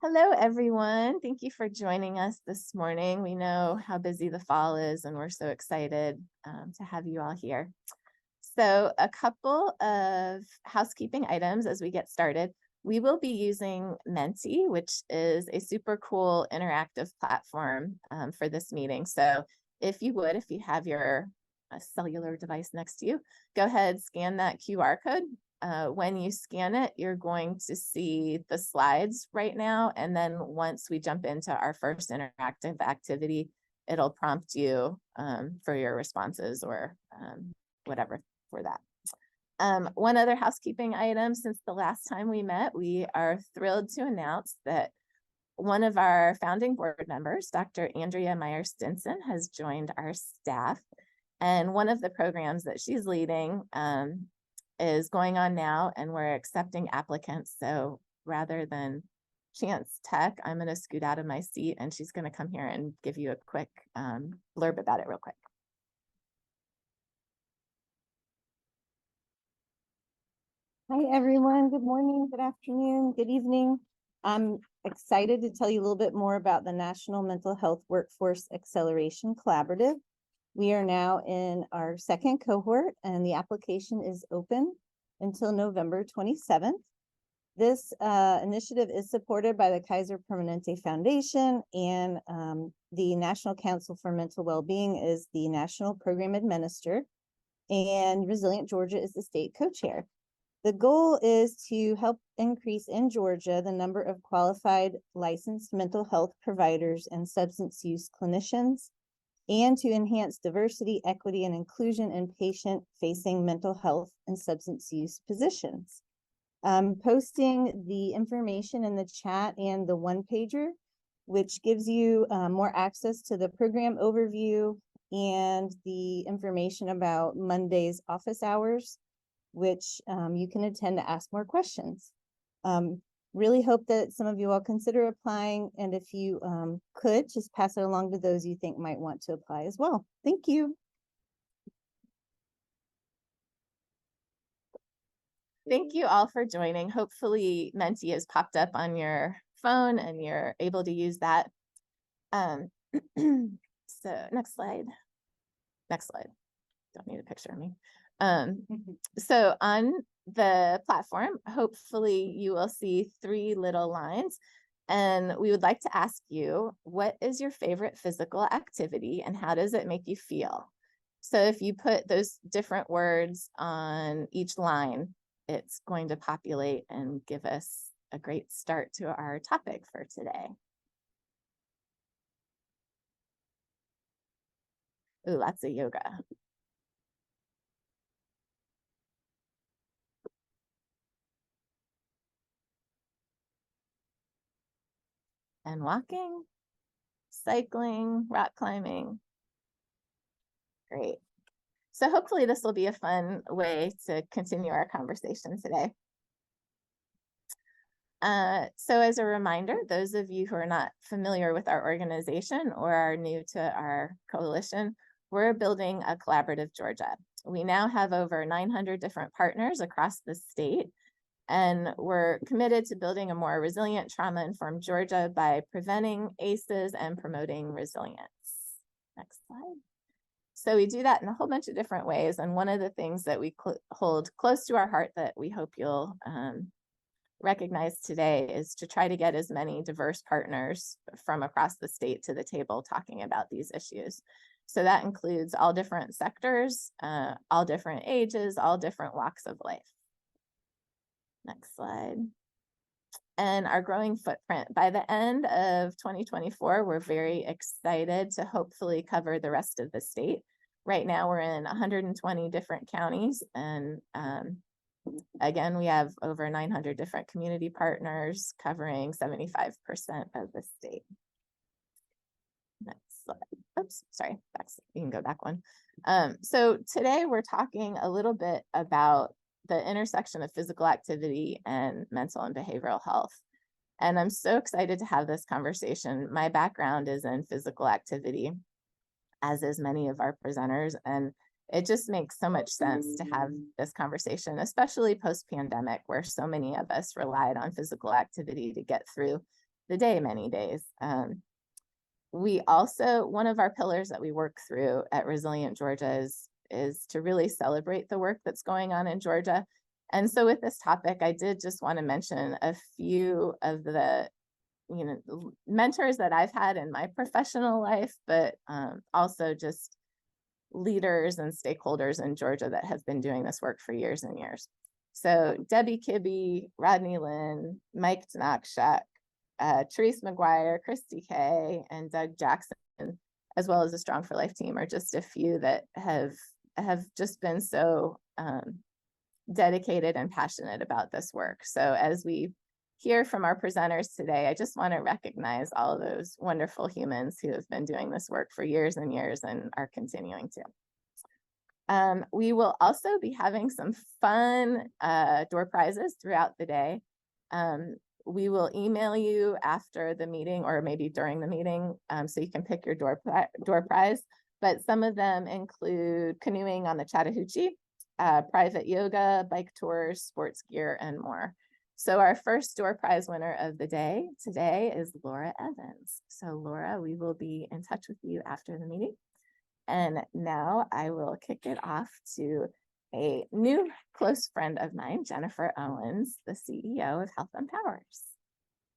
Hello, everyone. Thank you for joining us this morning. We know how busy the fall is, and we're so excited to have you all here. So a couple of housekeeping items as we get started. We will be using Menti, which is a super cool interactive platform for this meeting. So if you have your cellular device next to you, go ahead, scan that QR code. When you scan it, you're going to see the slides right now. And then once we jump into our first interactive activity, it'll prompt you for your responses or whatever for that. One other housekeeping item, since the last time we met, we are thrilled to announce that one of our founding board members, Dr. Andrea Meyer-Stinson, has joined our staff. And one of the programs that she's leading is going on now, and we're accepting applicants. So rather than chance tech, I'm going to scoot out of my seat, and she's going to come here and give you a quick blurb about it real quick. Hi, everyone. Good morning, good afternoon, good evening. I'm excited to tell you a little bit more about the National Mental Health Workforce Acceleration Collaborative. We are now in our second cohort, and the application is open until November 27th. This initiative is supported by the Kaiser Permanente Foundation, and the National Council for Mental Wellbeing is the national program administrator, and Resilient Georgia is the state co-chair. The goal is to help increase in Georgia the number of qualified licensed mental health providers and substance use clinicians, and to enhance diversity, equity, and inclusion in patient-facing mental health and substance use positions. Posting the information in the chat and the one-pager, which gives you more access to the program overview and the information about Monday's office hours, which you can attend to ask more questions. Really hope that some of you all consider applying, and if you could, just pass it along to those you think might want to apply as well. Thank you. Thank you all for joining. Hopefully Menti has popped up on your phone and you're able to use that. So next slide. Next slide. Don't need a picture of me. So on the platform, hopefully you will see 3 little lines, and we would like to ask you, what is your favorite physical activity and how does it make you feel? So if you put those different words on each line, it's going to populate and give us a great start to our topic for today. Ooh, lots of yoga. And walking, cycling, rock climbing. Great. So hopefully this will be a fun way to continue our conversation today. So as a reminder, those of you who are not familiar with our organization or are new to our coalition, we're building a collaborative Georgia. We now have over 900 different partners across the state, and we're committed to building a more resilient, trauma-informed Georgia by preventing ACEs and promoting resilience. Next slide. So we do that in a whole bunch of different ways. And one of the things that we hold close to our heart that we hope you'll recognize today is to try to get as many diverse partners from across the state to the table talking about these issues. So that includes all different sectors, all different ages, all different walks of life. Next slide. And our growing footprint. By the end of 2024, we're very excited to hopefully cover the rest of the state. Right now, we're in 120 different counties, and again, we have over 900 different community partners covering 75% of the state. Next slide. Oops, sorry, you can go back one. So today we're talking a little bit about the intersection of physical activity and mental and behavioral health. And I'm so excited to have this conversation. My background is in physical activity, as is many of our presenters, and it just makes so much sense to have this conversation, especially post-pandemic, where so many of us relied on physical activity to get through the day many days. We also, one of our pillars that we work through at Resilient Georgia is to really celebrate the work that's going on in Georgia. And so with this topic, I did just want to mention a few of the mentors that I've had in my professional life, but also just leaders and stakeholders in Georgia that have been doing this work for years and years. So Debbie Kibbe, Rodney Lynn, Mike Tanakshak, Therese McGuire, Christy Kay, and Doug Jackson, as well as the Strong for Life team, are just a few that have just been so dedicated and passionate about this work. So as we hear from our presenters today, I just want to recognize all of those wonderful humans who have been doing this work for years and years and are continuing to. We will also be having some fun door prizes throughout the day. We will email you after the meeting or maybe during the meeting so you can pick your door prize. But some of them include canoeing on the Chattahoochee, private yoga, bike tours, sports gear, and more. So our first door prize winner of the day today is Laura Evans. So Laura, we will be in touch with you after the meeting. And now I will kick it off to a new close friend of mine, Jennifer Owens, the CEO of Health Empowers.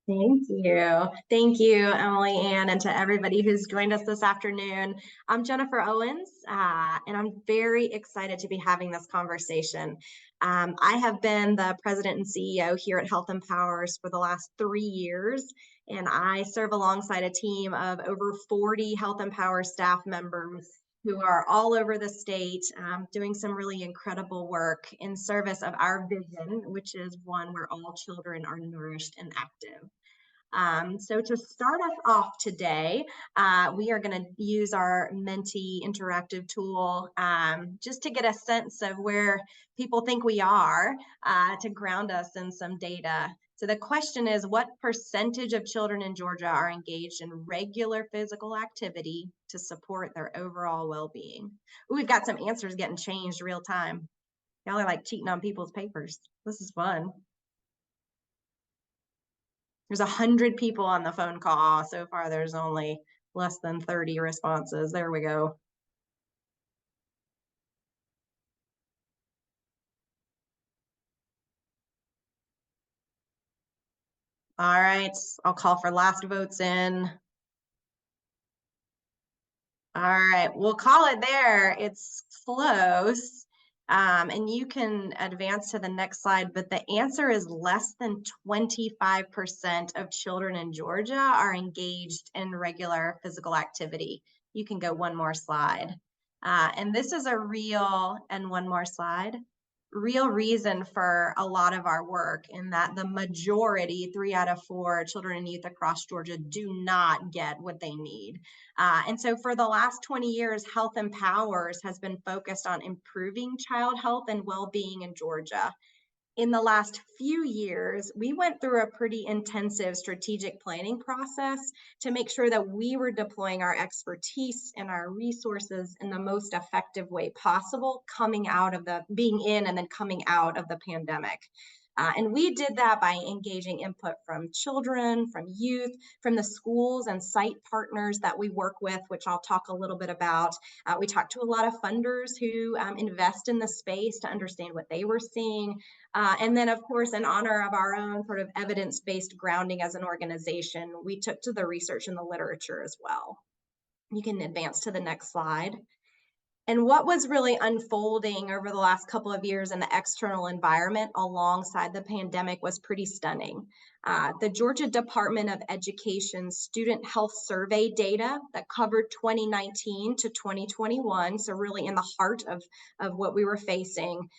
Thank you. Thank you, Emily Ann, and to everybody who's joined us this afternoon. I'm Jennifer Owens, and I'm very excited to be having this conversation. I have been the president and CEO here at Health Empowers for the last 3 years, and I serve alongside a team of over 40 Health Empowers staff members who are all over the state doing some really incredible work in service of our vision, which is one where all children are nourished and active. So to start us off today, we are going to use our Menti interactive tool just to get a sense of where people think we are to ground us in some data. So the question is, what percentage of children in Georgia are engaged in regular physical activity to support their overall well-being? We've got some answers getting changed real time. Y'all are like cheating on people's papers. This is fun. There's 100 people on the phone call. So far, there's only less than 30 responses. There we go. All right, I'll call for last votes in. All right, we'll call it there. It's close. And you can advance to the next slide, but the answer is less than 25% of children in Georgia are engaged in regular physical activity. You can go one more slide. And this is a real, and one more slide, real reason for a lot of our work, in that the majority, 3 out of 4 children and youth across Georgia do not get what they need. And so for the last 20 years, Health Empowers has been focused on improving child health and well-being in Georgia. In the last few years, we went through a pretty intensive strategic planning process to make sure that we were deploying our expertise and our resources in the most effective way possible, coming out of being in and then coming out of the pandemic. And we did that by engaging input from children, from youth, from the schools and site partners that we work with, which I'll talk a little bit about. We talked to a lot of funders who invest in the space to understand what they were seeing. And then, of course, in honor of our own sort of evidence-based grounding as an organization, we took to the research and the literature as well. You can advance to the next slide. And what was really unfolding over the last couple of years in the external environment alongside the pandemic was pretty stunning. The Georgia Department of Education Student Health Survey data that covered 2019 to 2021, so really in the heart of what we were facing,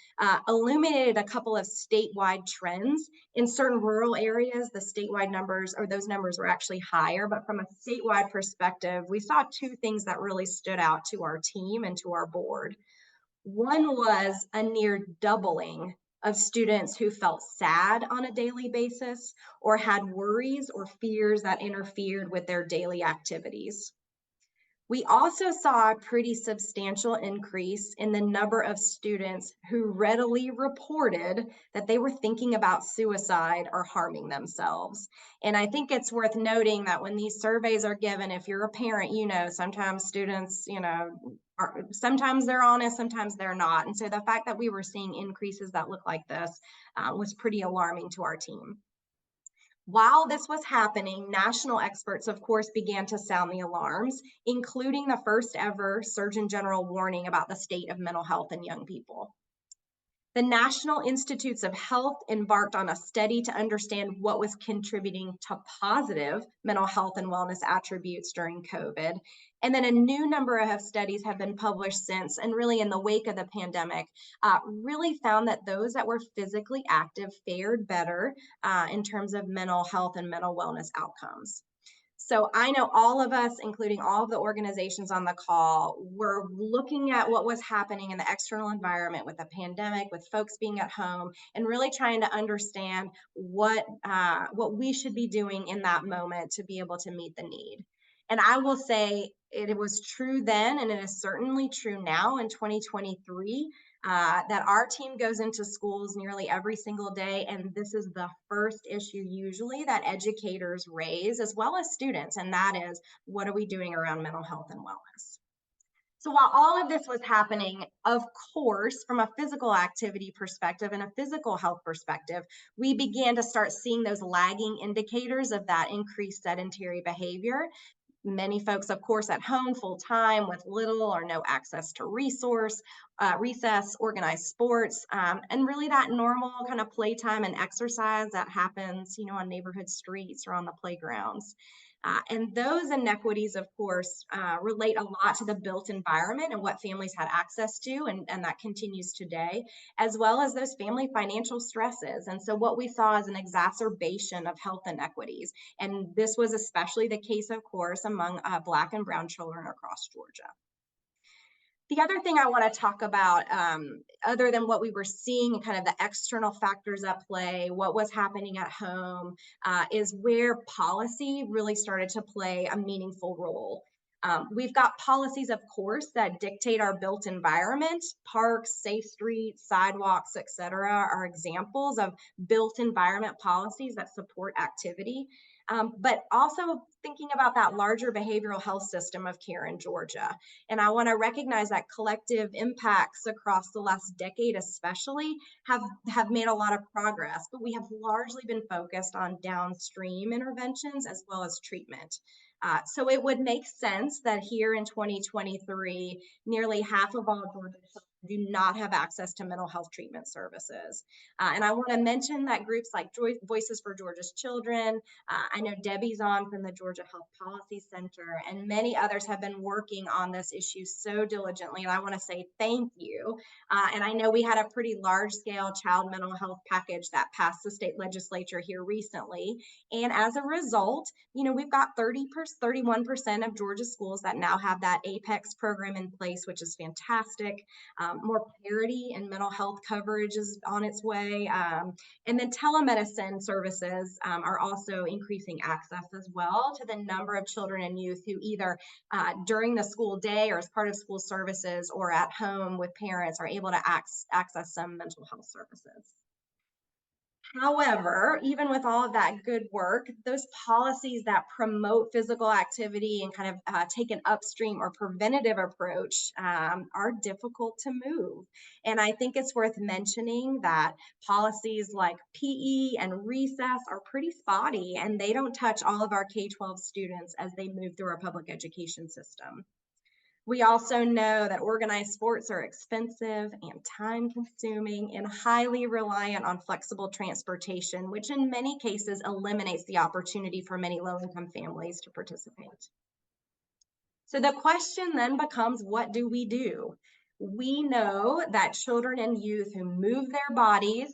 illuminated a couple of statewide trends. In certain rural areas, the statewide numbers, or those numbers, were actually higher, but from a statewide perspective, we saw 2 things that really stood out to our team and to our board. One was a near doubling of students who felt sad on a daily basis or had worries or fears that interfered with their daily activities. We also saw a pretty substantial increase in the number of students who readily reported that they were thinking about suicide or harming themselves. And I think it's worth noting that when these surveys are given, if you're a parent, you know, sometimes students, sometimes they're honest, sometimes they're not. And so the fact that we were seeing increases that look like this was pretty alarming to our team. While this was happening, national experts, of course, began to sound the alarms, including the first ever Surgeon General warning about the state of mental health in young people. The National Institutes of Health embarked on a study to understand what was contributing to positive mental health and wellness attributes during COVID. And then a new number of studies have been published since, and really in the wake of the pandemic, really found that those that were physically active fared better in terms of mental health and mental wellness outcomes. So I know all of us, including all of the organizations on the call, were looking at what was happening in the external environment with the pandemic, with folks being at home, and really trying to understand what we should be doing in that moment to be able to meet the need. And I will say it was true then, and it is certainly true now in 2023, that our team goes into schools nearly every single day, and this is the first issue usually that educators raise, as well as students, and that is, what are we doing around mental health and wellness? So while all of this was happening, of course, from a physical activity perspective and a physical health perspective, we began to start seeing those lagging indicators of that increased sedentary behavior. Many folks, of course, at home full time with little or no access to recess, organized sports, and really that normal kind of playtime and exercise that happens, on neighborhood streets or on the playgrounds. And those inequities, of course, relate a lot to the built environment and what families had access to, and that continues today, as well as those family financial stresses. And so what we saw is an exacerbation of health inequities. And this was especially the case, of course, among Black and Brown children across Georgia. The other thing I want to talk about, other than what we were seeing and kind of the external factors at play, what was happening at home, is where policy really started to play a meaningful role. We've got policies, of course, that dictate our built environment. Parks, safe streets, sidewalks, et cetera, are examples of built environment policies that support activity. But also thinking about that larger behavioral health system of care in Georgia. And I want to recognize that collective impacts across the last decade especially have made a lot of progress, but we have largely been focused on downstream interventions as well as treatment. So it would make sense that here in 2023, nearly half of all Georgia children do not have access to mental health treatment services. And I want to mention that groups like Voices for Georgia's Children, I know Debbie's on from the Georgia Health Policy Center, and many others have been working on this issue so diligently, and I want to say thank you. And I know we had a pretty large-scale child mental health package that passed the state legislature here recently, and as a result, we've got 31% of Georgia schools that now have that APEX program in place, which is fantastic. More parity in mental health coverage is on its way. And then telemedicine services are also increasing access as well to the number of children and youth who either during the school day or as part of school services or at home with parents are able to access some mental health services. However, even with all of that good work, those policies that promote physical activity and kind of take an upstream or preventative approach are difficult to move. And I think it's worth mentioning that policies like PE and recess are pretty spotty, and they don't touch all of our K-12 students as they move through our public education system. We also know that organized sports are expensive and time consuming and highly reliant on flexible transportation, which in many cases eliminates the opportunity for many low-income families to participate. So the question then becomes, what do we do? We know that children and youth who move their bodies,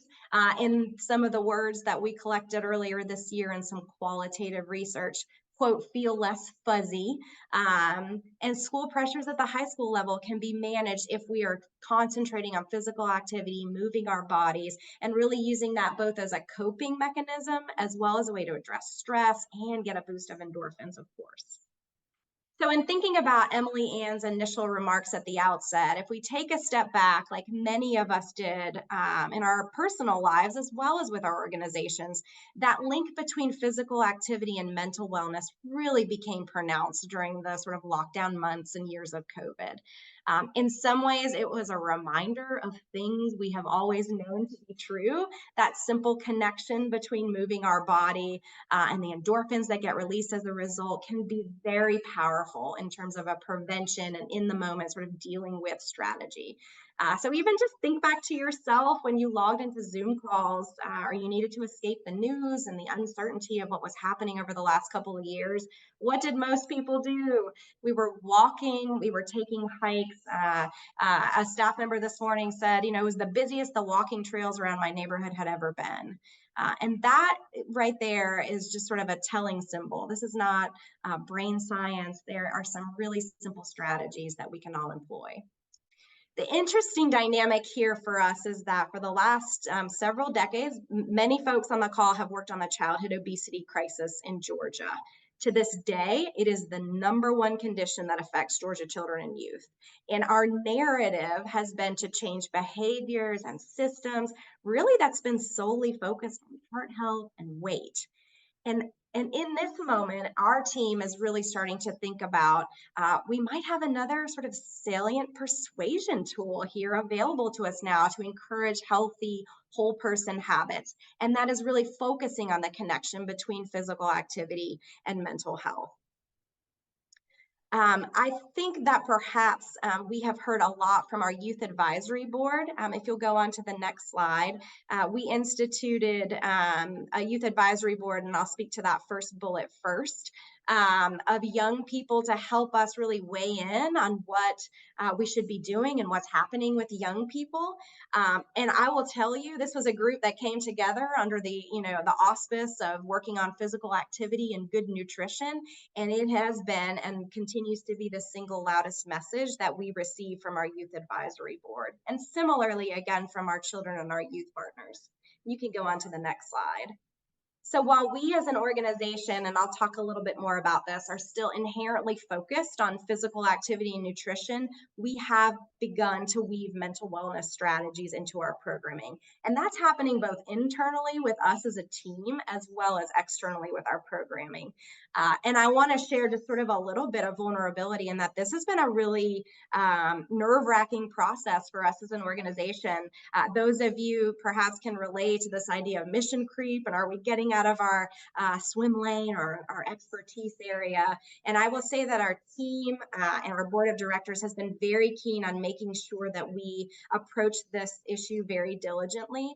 in some of the words that we collected earlier this year in some qualitative research, quote, feel less fuzzy. And school pressures at the high school level can be managed if we are concentrating on physical activity, moving our bodies, and really using that both as a coping mechanism as well as a way to address stress and get a boost of endorphins, of course. So in thinking about Emily Ann's initial remarks at the outset, if we take a step back, like many of us did in our personal lives, as well as with our organizations, that link between physical activity and mental wellness really became pronounced during the sort of lockdown months and years of COVID. In some ways, it was a reminder of things we have always known to be true, that simple connection between moving our body and the endorphins that get released as a result can be very powerful in terms of a prevention and in the moment sort of dealing with strategy. So even just think back to yourself when you logged into Zoom calls or you needed to escape the news and the uncertainty of what was happening over the last couple of years. What did most people do? We were walking, we were taking hikes. A staff member this morning said, it was the busiest the walking trails around my neighborhood had ever been. And that right there is just sort of a telling symbol. This is not brain science. There are some really simple strategies that we can all employ. The interesting dynamic here for us is that for the last several decades, many folks on the call have worked on the childhood obesity crisis in Georgia. To this day, it is the #1 condition that affects Georgia children and youth. And our narrative has been to change behaviors and systems. Really, that's been solely focused on heart health and weight. And in this moment, our team is really starting to think about we might have another sort of salient persuasion tool here available to us now to encourage healthy, whole person habits. And that is really focusing on the connection between physical activity and mental health. I think that perhaps we have heard a lot from our Youth Advisory Board. If you'll go on to the next slide, we instituted a Youth Advisory Board, and I'll speak to that first bullet first, of young people to help us really weigh in on what we should be doing and what's happening with young people. And I will tell you, this was a group that came together under the auspice of working on physical activity and good nutrition. And it has been and continues to be the single loudest message that we receive from our Youth Advisory Board. And similarly, again, from our children and our youth partners. You can go on to the next slide. So while we as an organization, and I'll talk a little bit more about this, are still inherently focused on physical activity and nutrition, we have begun to weave mental wellness strategies into our programming. And that's happening both internally with us as a team, as well as externally with our programming. And I want to share just sort of a little bit of vulnerability in that this has been a really nerve-wracking process for us as an organization. Those of you perhaps can relate to this idea of mission creep, and are we getting out of our swim lane or our expertise area? And I will say that our team and our board of directors has been very keen on making sure that we approach this issue very diligently.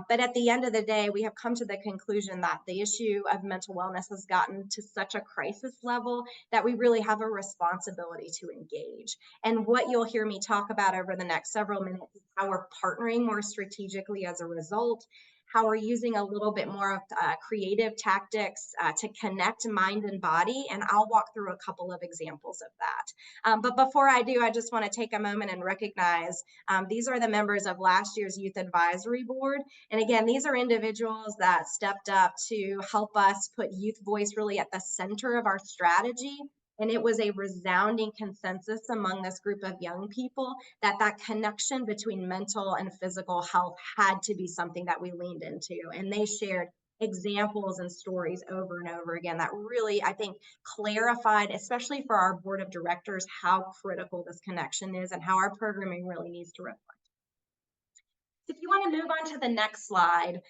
But at the end of the day, we have come to the conclusion that the issue of mental wellness has gotten to such a crisis level that we really have a responsibility to engage. And what you'll hear me talk about over the next several minutes is how we're partnering more strategically as a result, how we're using a little bit more of creative tactics to connect mind and body. And I'll walk through a couple of examples of that. But before I do, I just want to take a moment and recognize these are the members of last year's Youth Advisory Board. And again, these are individuals that stepped up to help us put youth voice really at the center of our strategy. And it was a resounding consensus among this group of young people that that connection between mental and physical health had to be something that we leaned into. And they shared examples and stories over and over again that really, I think, clarified, especially for our board of directors, how critical this connection is and how our programming really needs to reflect. If you want to move on to the next slide,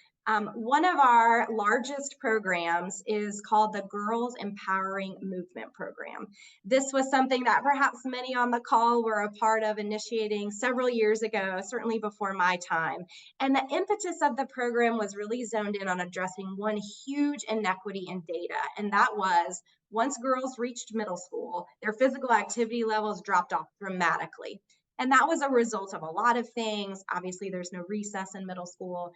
one of our largest programs is called the Girls Empowering Movement Program. This was something that perhaps many on the call were a part of initiating several years ago, certainly before my time. And the impetus of the program was really zoned in on addressing one huge inequity in data, and that was once girls reached middle school, their physical activity levels dropped off dramatically. And that was a result of a lot of things. Obviously, there's no recess in middle school.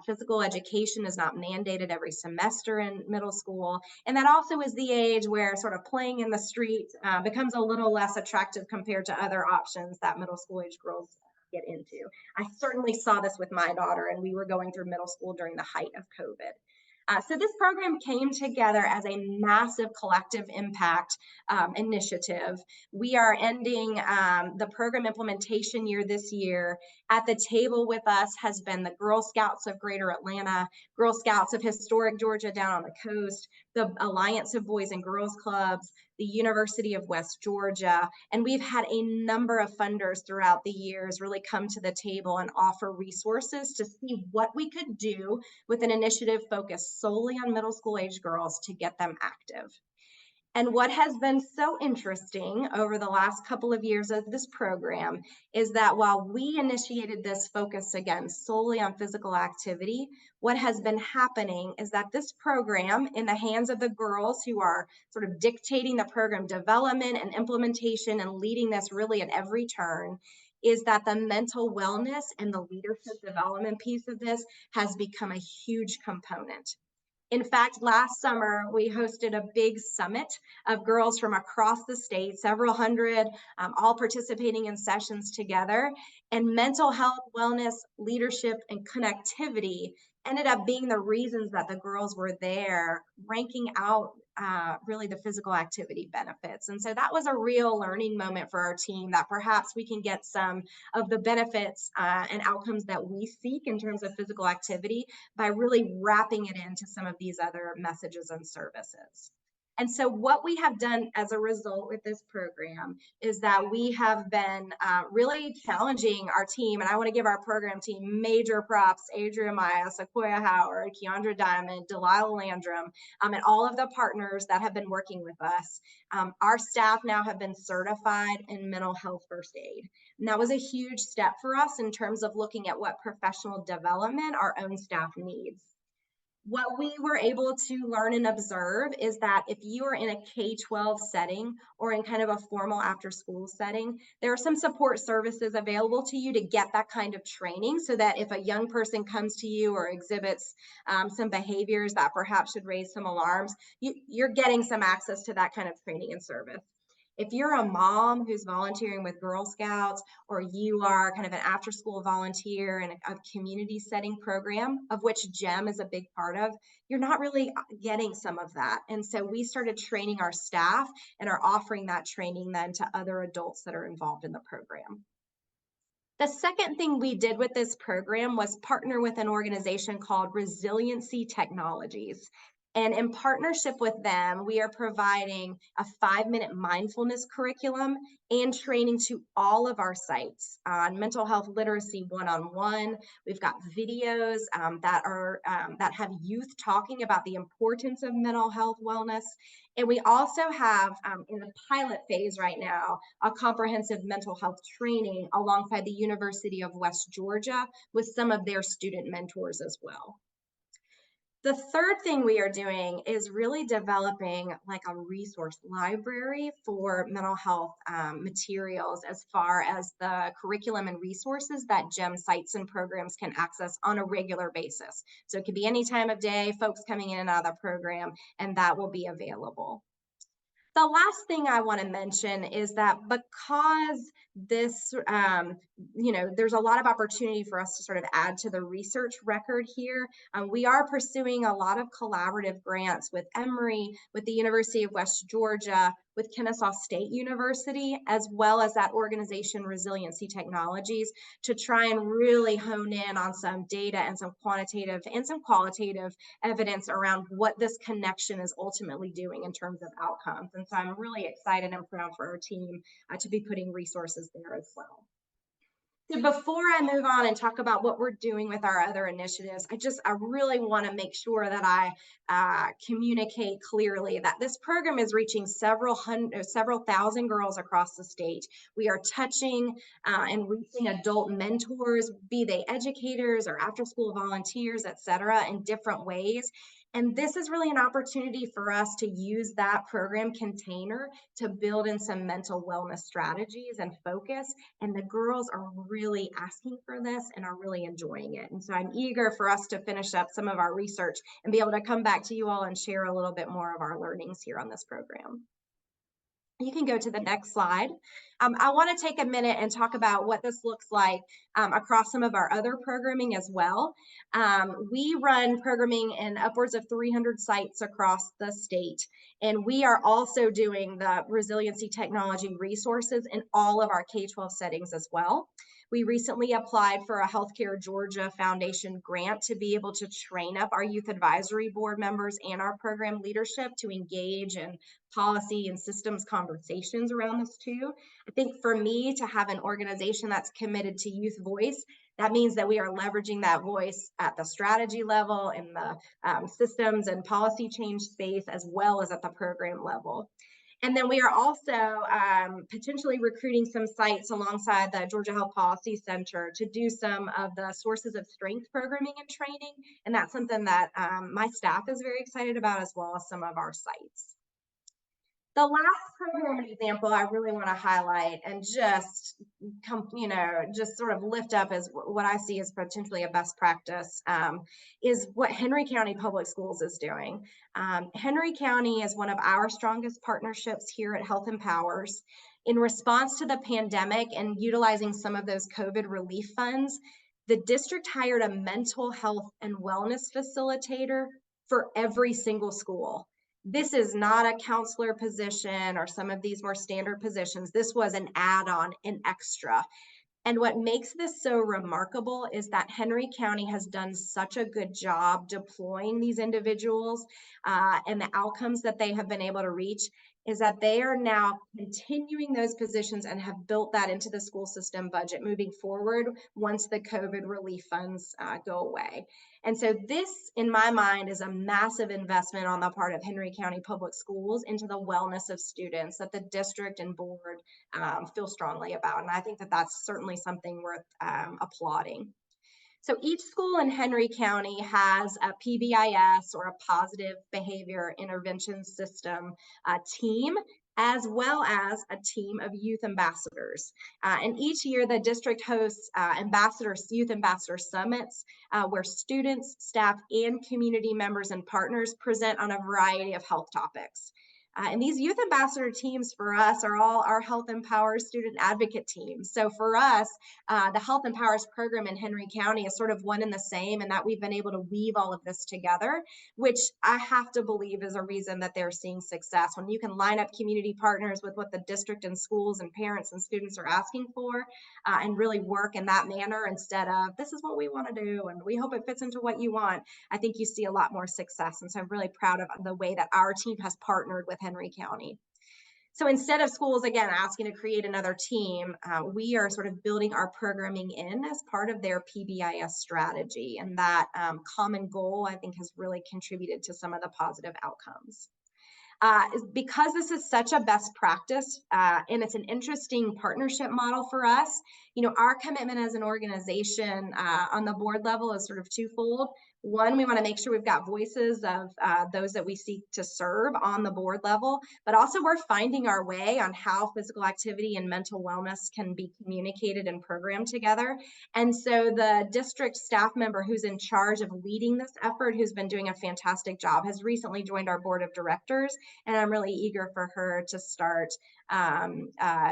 Physical education is not mandated every semester in middle school. And that also is the age where sort of playing in the street becomes a little less attractive compared to other options that middle school age girls get into. I certainly saw this with my daughter, and we were going through middle school during the height of COVID. So this program came together as a massive collective impact initiative. We are ending the program implementation year this year. At the table with us has been the Girl Scouts of Greater Atlanta, Girl Scouts of Historic Georgia down on the coast, the Alliance of Boys and Girls Clubs, the University of West Georgia, and we've had a number of funders throughout the years really come to the table and offer resources to see what we could do with an initiative focused solely on middle school age girls to get them active. And what has been so interesting over the last couple of years of this program is that while we initiated this focus again solely on physical activity, what has been happening is that this program, in the hands of the girls who are sort of dictating the program development and implementation and leading this really at every turn, is that the mental wellness and the leadership development piece of this has become a huge component. In fact, last summer, we hosted a big summit of girls from across the state, several hundred, all participating in sessions together. And mental health, wellness, leadership, and connectivity ended up being the reasons that the girls were there, ranking out really the physical activity benefits. And so that was a real learning moment for our team, that perhaps we can get some of the benefits and outcomes that we seek in terms of physical activity by really wrapping it into some of these other messages and services. And so what we have done as a result with this program is that we have been really challenging our team, and I want to give our program team major props: Adria Maya, Sequoia Howard, Keandra Diamond, Delilah Landrum, and all of the partners that have been working with us. Our staff now have been certified in mental health first aid. And that was a huge step for us in terms of looking at what professional development our own staff needs. What we were able to learn and observe is that if you are in a K-12 setting or in kind of a formal after school setting, there are some support services available to you to get that kind of training, so that if a young person comes to you or exhibits some behaviors that perhaps should raise some alarms, you're getting some access to that kind of training and service. If you're a mom who's volunteering with Girl Scouts, or you are kind of an after school volunteer in a community setting program, of which GEM is a big part of, you're not really getting some of that. And so we started training our staff and are offering that training then to other adults that are involved in the program. The second thing we did with this program was partner with an organization called Resiliency Technologies. And in partnership with them, we are providing a 5-minute mindfulness curriculum and training to all of our sites on mental health literacy one-on-one. We've got videos that have youth talking about the importance of mental health wellness. And we also have, in the pilot phase right now, a comprehensive mental health training alongside the University of West Georgia with some of their student mentors as well. The third thing we are doing is really developing like a resource library for mental health materials, as far as the curriculum and resources that GEM sites and programs can access on a regular basis. So it could be any time of day, folks coming in and out of the program, and that will be available. The last thing I want to mention is that because this, there's a lot of opportunity for us to sort of add to the research record here. We are pursuing a lot of collaborative grants with Emory, with the University of West Georgia, with Kennesaw State University, as well as that organization Resiliency Technologies, to try and really hone in on some data and some quantitative and some qualitative evidence around what this connection is ultimately doing in terms of outcomes. And so I'm really excited and proud for our team to be putting resources there as well. So before I move on and talk about what we're doing with our other initiatives, I really want to make sure that I communicate clearly that this program is reaching several thousand girls across the state. We are touching and reaching adult mentors, be they educators or after school volunteers, et cetera, in different ways. And this is really an opportunity for us to use that program container to build in some mental wellness strategies and focus. And the girls are really asking for this and are really enjoying it. And so I'm eager for us to finish up some of our research and be able to come back to you all and share a little bit more of our learnings here on this program. You can go to the next slide. I want to take a minute and talk about what this looks like across some of our other programming as well. We run programming in upwards of 300 sites across the state, and we are also doing the resiliency technology resources in all of our K-12 settings as well. We recently applied for a Healthcare Georgia Foundation grant to be able to train up our youth advisory board members and our program leadership to engage in policy and systems conversations around this too. I think for me to have an organization that's committed to youth voice, that means that we are leveraging that voice at the strategy level, in the systems and policy change space, as well as at the program level. And then we are also potentially recruiting some sites alongside the Georgia Health Policy Center to do some of the sources of strength programming and training. And that's something that my staff is very excited about, as well as some of our sites. The last program example I really want to highlight and just sort of lift up as what I see as potentially a best practice is what Henry County Public Schools is doing. Henry County is one of our strongest partnerships here at Health Empowers. In response to the pandemic and utilizing some of those COVID relief funds, the district hired a mental health and wellness facilitator for every single school. This is not a counselor position or some of these more standard positions. This was an add-on, an extra. And what makes this so remarkable is that Henry County has done such a good job deploying these individuals and the outcomes that they have been able to reach is that they are now continuing those positions and have built that into the school system budget moving forward once the COVID relief funds go away. And so this, in my mind, is a massive investment on the part of Henry County Public Schools into the wellness of students that the district and board feel strongly about. And I think that that's certainly something worth applauding. So each school in Henry County has a PBIS, or a positive behavior intervention system team, as well as a team of youth ambassadors. And each year the district hosts youth ambassador summits where students, staff, and community members and partners present on a variety of health topics. And these youth ambassador teams for us are all our Health Empowers student advocate teams. So for us, the Health Empowers program in Henry County is sort of one and the same, and that we've been able to weave all of this together, which I have to believe is a reason that they're seeing success. When you can line up community partners with what the district and schools and parents and students are asking for and really work in that manner instead of this is what we want to do and we hope it fits into what you want, I think you see a lot more success. And so I'm really proud of the way that our team has partnered with Henry County. So instead of schools, again, asking to create another team, we are sort of building our programming in as part of their PBIS strategy. And that common goal, I think, has really contributed to some of the positive outcomes. Because this is such a best practice and it's an interesting partnership model for us, our commitment as an organization on the board level is sort of twofold. One, we want to make sure we've got voices of those that we seek to serve on the board level, but also we're finding our way on how physical activity and mental wellness can be communicated and programmed together. And so the district staff member who's in charge of leading this effort, who's been doing a fantastic job, has recently joined our board of directors. And I'm really eager for her to start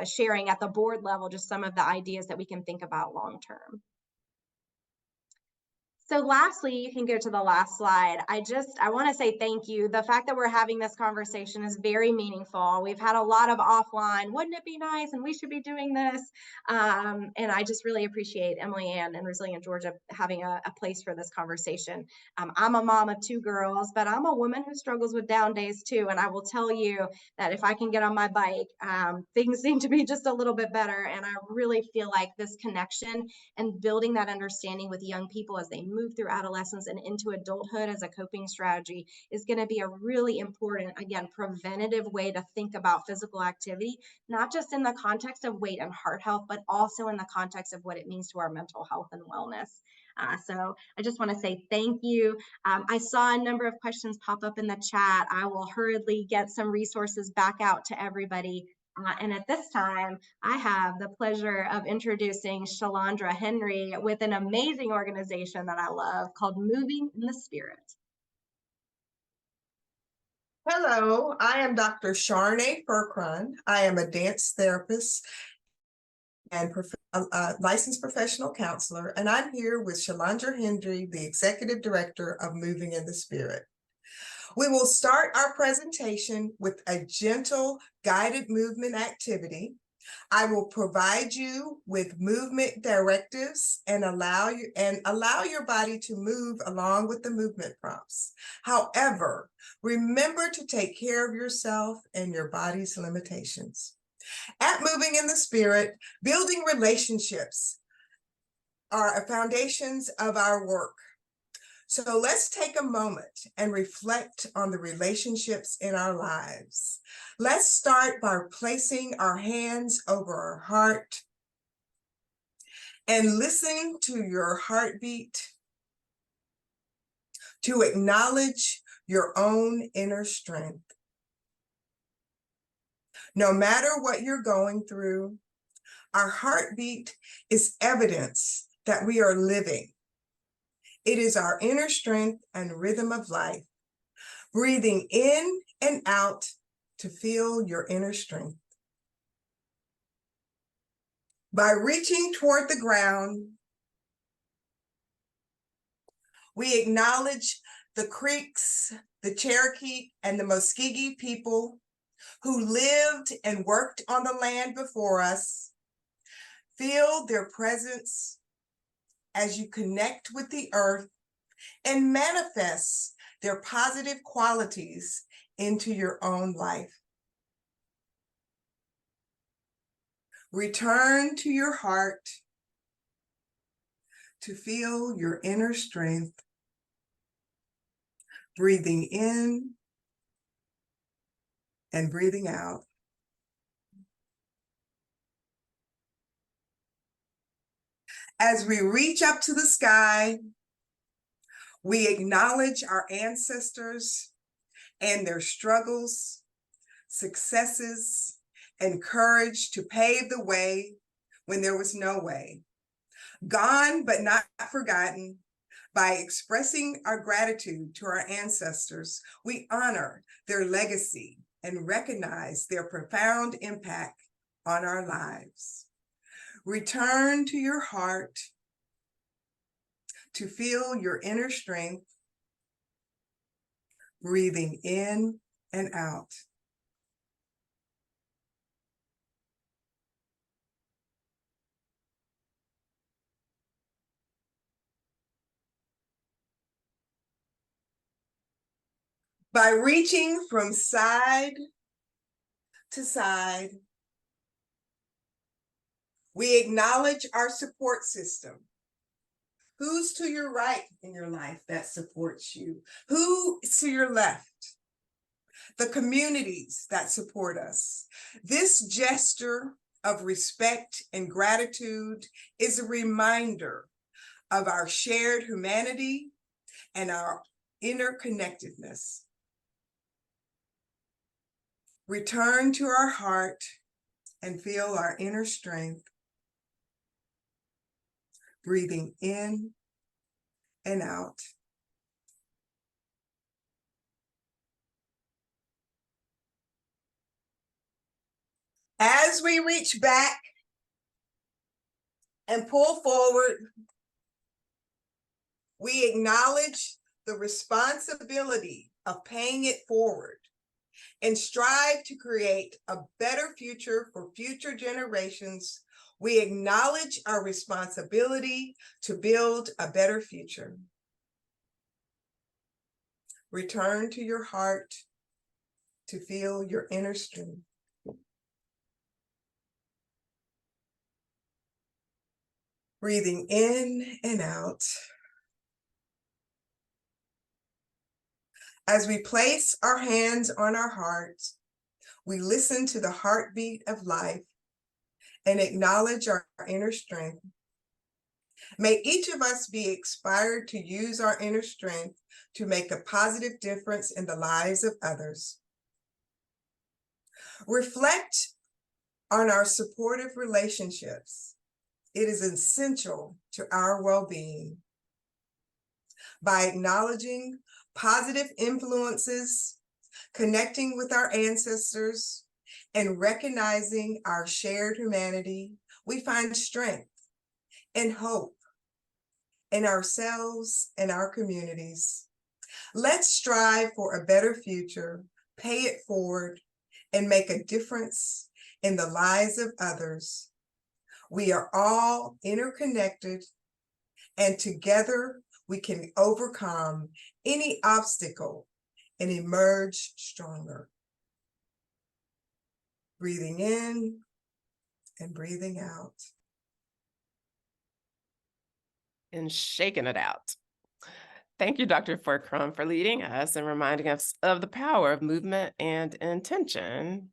sharing at the board level just some of the ideas that we can think about long term. So lastly, you can go to the last slide. I want to say thank you. The fact that we're having this conversation is very meaningful. We've had a lot of offline, wouldn't it be nice? And we should be doing this. And I just really appreciate Emily Ann and Resilient Georgia having a place for this conversation. I'm a mom of 2 girls, but I'm a woman who struggles with down days too. And I will tell you that if I can get on my bike, things seem to be just a little bit better. And I really feel like this connection and building that understanding with young people as they move through adolescence and into adulthood as a coping strategy is going to be a really important, again, preventative way to think about physical activity, not just in the context of weight and heart health, but also in the context of what it means to our mental health and wellness. So I just want to say thank you. I saw a number of questions pop up in the chat. I will hurriedly get some resources back out to everybody. And at this time, I have the pleasure of introducing Shalandra Henry with an amazing organization that I love called Moving in the Spirit. Hello, I am Dr. Sharnae Furcron. I am a dance therapist and licensed professional counselor, and I'm here with Shalandra Hendry, the Executive Director of Moving in the Spirit. We will start our presentation with a gentle guided movement activity. I will provide you with movement directives and allow your body to move along with the movement prompts. However, remember to take care of yourself and your body's limitations. At Moving in the Spirit, building relationships are foundations of our work. So let's take a moment and reflect on the relationships in our lives. Let's start by placing our hands over our heart and listen to your heartbeat, to acknowledge your own inner strength. No matter what you're going through, our heartbeat is evidence that we are living. It is our inner strength and rhythm of life, breathing in and out to feel your inner strength. By reaching toward the ground, we acknowledge the Creeks, the Cherokee, and the Muskogee people who lived and worked on the land before us. Feel their presence as you connect with the earth and manifest their positive qualities into your own life. Return to your heart to feel your inner strength, breathing in and breathing out. As we reach up to the sky, we acknowledge our ancestors and their struggles, successes, and courage to pave the way when there was no way. Gone but not forgotten. By expressing our gratitude to our ancestors, we honor their legacy and recognize their profound impact on our lives. Return to your heart to feel your inner strength, breathing in and out. By reaching from side to side, we acknowledge our support system. Who's to your right in your life that supports you? Who is to your left? The communities that support us. This gesture of respect and gratitude is a reminder of our shared humanity and our interconnectedness. Return to our heart and feel our inner strength, breathing in and out. As we reach back and pull forward, we acknowledge the responsibility of paying it forward and strive to create a better future for future generations. We acknowledge our responsibility to build a better future. Return to your heart to feel your inner strength. Breathing in and out. As we place our hands on our hearts, we listen to the heartbeat of life and acknowledge our inner strength. May each of us be inspired to use our inner strength to make a positive difference in the lives of others. Reflect on our supportive relationships. It is essential to our well-being. By acknowledging positive influences connecting with our ancestors, and recognizing our shared humanity, we find strength and hope in ourselves and our communities. Let's strive for a better future, pay it forward, and make a difference in the lives of others. We are all interconnected, and together we can overcome any obstacle and emerge stronger. Breathing in and breathing out. And shaking it out. Thank you, Dr. Forcrum, for leading us and reminding us of the power of movement and intention.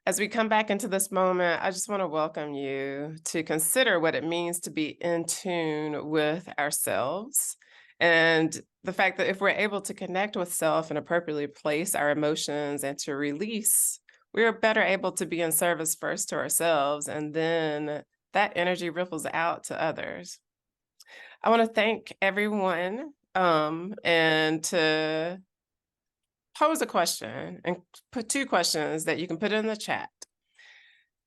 As we come back into this moment, I just want to welcome you to consider what it means to be in tune with ourselves, and the fact that if we're able to connect with self and appropriately place our emotions and to release, we are better able to be in service first to ourselves, and then that energy ripples out to others. I want to thank everyone and to pose a question and put 2 questions that you can put in the chat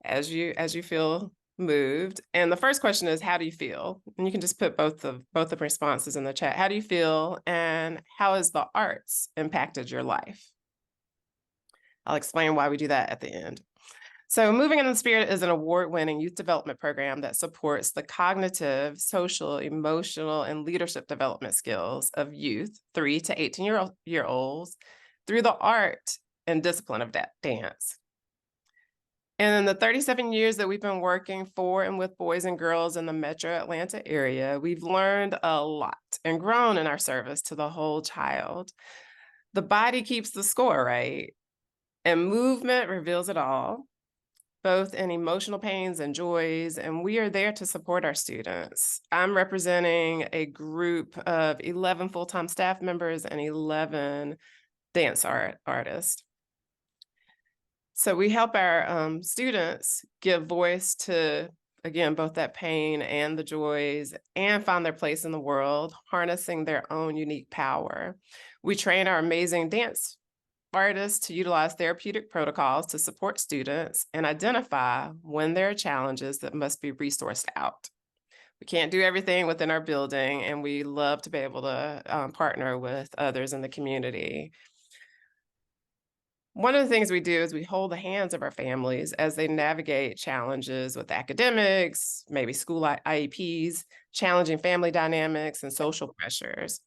as you feel moved. And the first question is, how do you feel? And you can just put both the responses in the chat. How do you feel, and how has the arts impacted your life? I'll explain why we do that at the end. So Moving in the Spirit is an award-winning youth development program that supports the cognitive, social, emotional, and leadership development skills of youth, 3 to 18-year-olds, through the art and discipline of dance. And in the 37 years that we've been working for and with boys and girls in the Metro Atlanta area, we've learned a lot and grown in our service to the whole child. The body keeps the score, right? And movement reveals it all, both in emotional pains and joys, and we are there to support our students. I'm representing a group of 11 full-time staff members and 11 dance artists. So we help our students give voice to, again, both that pain and the joys, and find their place in the world, harnessing their own unique power. We train our amazing dance artists to utilize therapeutic protocols to support students and identify when there are challenges that must be resourced out. We can't do everything within our building, and we love to be able to partner with others in the community. One of the things we do is we hold the hands of our families as they navigate challenges with academics, maybe school IEPs, challenging family dynamics, and social pressures.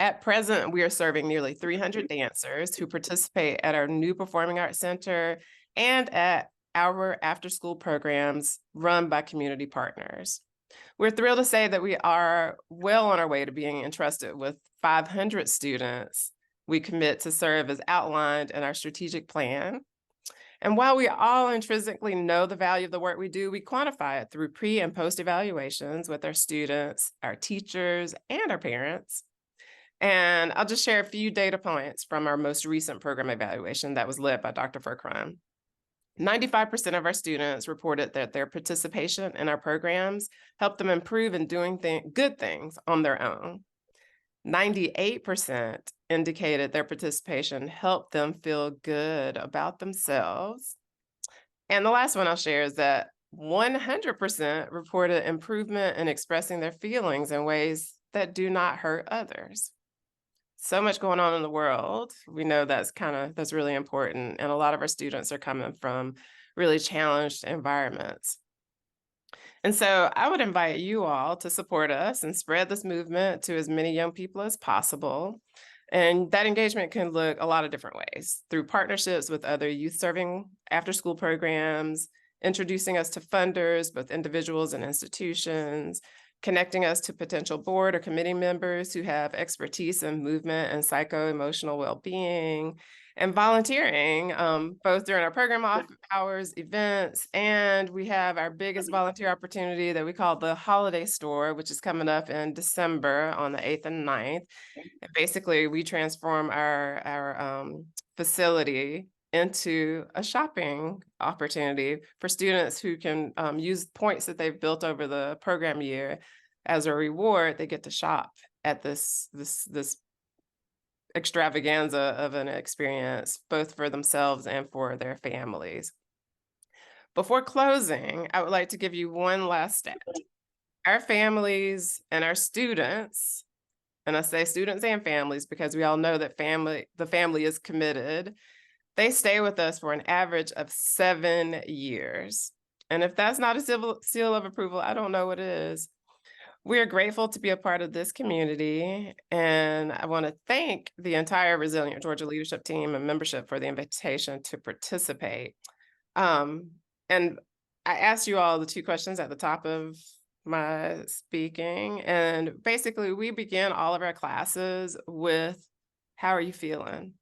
At present, we are serving nearly 300 dancers who participate at our new Performing Arts Center and at our after-school programs run by community partners. We're thrilled to say that we are well on our way to being entrusted with 500 students we commit to serve as outlined in our strategic plan. And while we all intrinsically know the value of the work we do, we quantify it through pre and post evaluations with our students, our teachers, and our parents. And I'll just share a few data points from our most recent program evaluation that was led by Dr. Forcrum. 95% of our students reported that their participation in our programs helped them improve in doing good things on their own. 98% indicated their participation helped them feel good about themselves. And the last one I'll share is that 100% reported improvement in expressing their feelings in ways that do not hurt others. So much going on in the world. We know that's really important. And a lot of our students are coming from really challenged environments. And so I would invite you all to support us and spread this movement to as many young people as possible. And that engagement can look a lot of different ways, through partnerships with other youth-serving after-school programs, introducing us to funders, both individuals and institutions, connecting us to potential board or committee members who have expertise in movement and psycho-emotional well-being, and volunteering, both during our program hours, events, and we have our biggest volunteer opportunity that we call the Holiday Store, which is coming up in December on the 8th and 9th. And basically, we transform our facility into a shopping opportunity for students who can use points that they've built over the program year. As a reward, they get to shop at this extravaganza of an experience, both for themselves and for their families. Before closing, I would like to give you one last stat. Our families and our students, and I say students and families because we all know that the family is committed. They stay with us for an average of 7 years. And if that's not a seal of approval, I don't know what is. We are grateful to be a part of this community, and I want to thank the entire Resilient Georgia leadership team and membership for the invitation to participate. And I asked you all the 2 questions at the top of my speaking, and basically we begin all of our classes with, how are you feeling?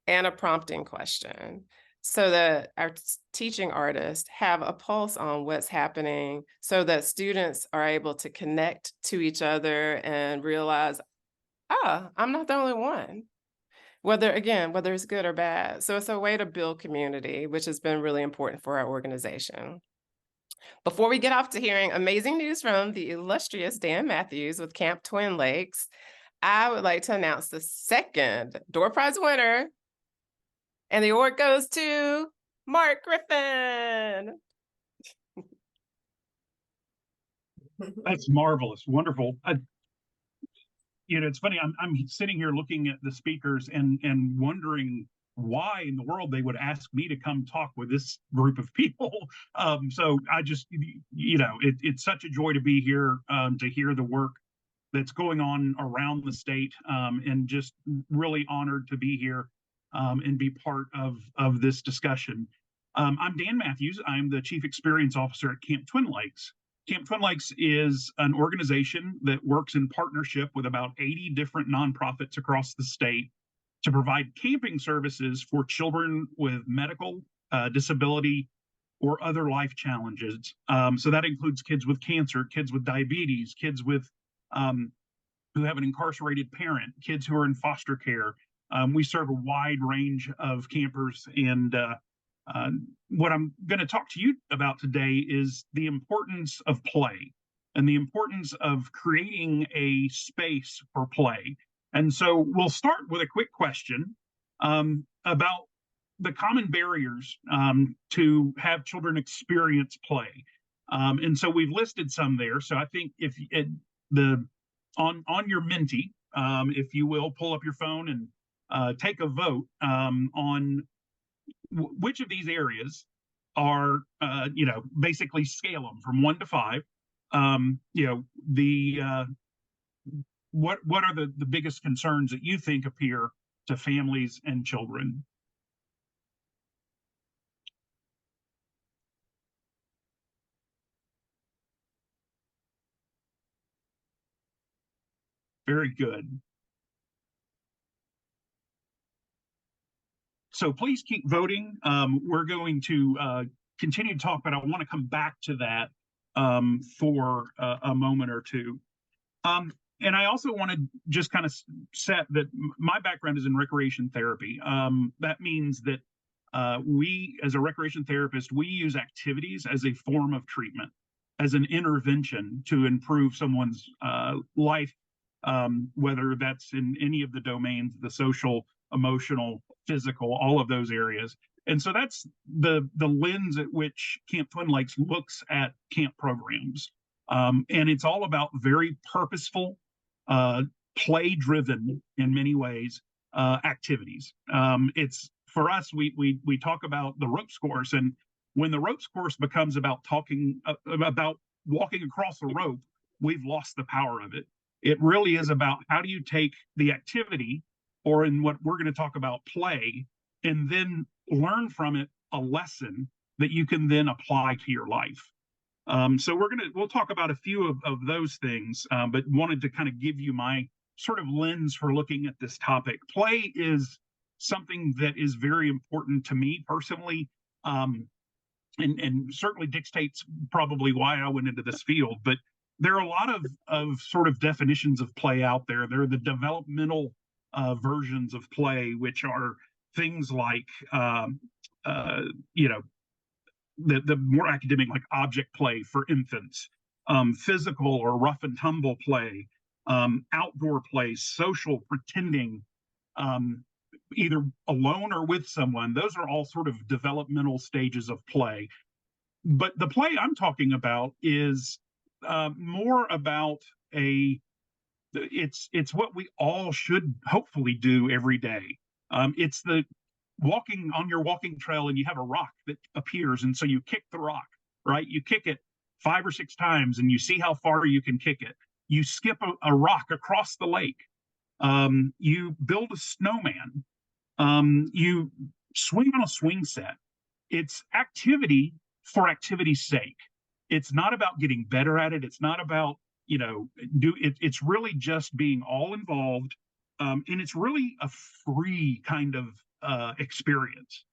And a prompting question, so that our teaching artists have a pulse on what's happening, so that students are able to connect to each other and realize, I'm not the only one. Whether it's good or bad. So it's a way to build community, which has been really important for our organization. Before we get off to hearing amazing news from the illustrious Dan Matthews with Camp Twin Lakes, I would like to announce the second door prize winner. And the award goes to Mark Griffin. That's marvelous, wonderful. It's funny. I'm sitting here looking at the speakers and wondering why in the world they would ask me to come talk with this group of people. So I just, it's such a joy to be here, to hear the work that's going on around the state, and just really honored to be here, and be part of this discussion. I'm Dan Matthews. I'm the Chief Experience Officer at Camp Twin Lakes. Camp Twin Lakes is an organization that works in partnership with about 80 different nonprofits across the state to provide camping services for children with medical, disability, or other life challenges. So that includes kids with cancer, kids with diabetes, kids with who have an incarcerated parent, kids who are in foster care. We serve a wide range of campers, and what I'm going to talk to you about today is the importance of play and the importance of creating a space for play. And so we'll start with a quick question about the common barriers to have children experience play. And so we've listed some there. So I think if on your Menti, if you will, pull up your phone and take a vote on which of these areas are, basically scale them from 1 to 5. What are the biggest concerns that you think appear to families and children? Very good. So please keep voting. We're going to continue to talk, but I want to come back to that for a moment or two. And I also want to just kind of set that my background is in recreation therapy. That means that we, as a recreation therapist, we use activities as a form of treatment, as an intervention to improve someone's life, whether that's in any of the domains, the social, emotional, physical, all of those areas. And so that's the lens at which Camp Twin Lakes looks at camp programs. And it's all about very purposeful, play-driven, in many ways, activities. It's, for us, we talk about the ropes course, and when the ropes course becomes about talking about walking across a rope, we've lost the power of it. It really is about how do you take the activity, or in what we're going to talk about, play, and then learn from it a lesson that you can then apply to your life. So we'll talk about a few of those things, but wanted to kind of give you my sort of lens for looking at this topic. Play is something that is very important to me personally, and certainly dictates probably why I went into this field. But there are a lot of sort of definitions of play out there. There are the developmental versions of play, which are things like, the more academic, like object play for infants, physical or rough and tumble play, outdoor play, social pretending, either alone or with someone. Those are all sort of developmental stages of play. But the play I'm talking about is more about it's what we all should hopefully do every day. It's the walking on your walking trail and you have a rock that appears, and so you kick the rock, right? You kick it 5 or 6 times and you see how far you can kick it. You skip a rock across the lake. You build a snowman. You swing on a swing set. It's activity for activity's sake. It's not about getting better at it. It's not about, it's really just being all involved. And it's really a free kind of experience.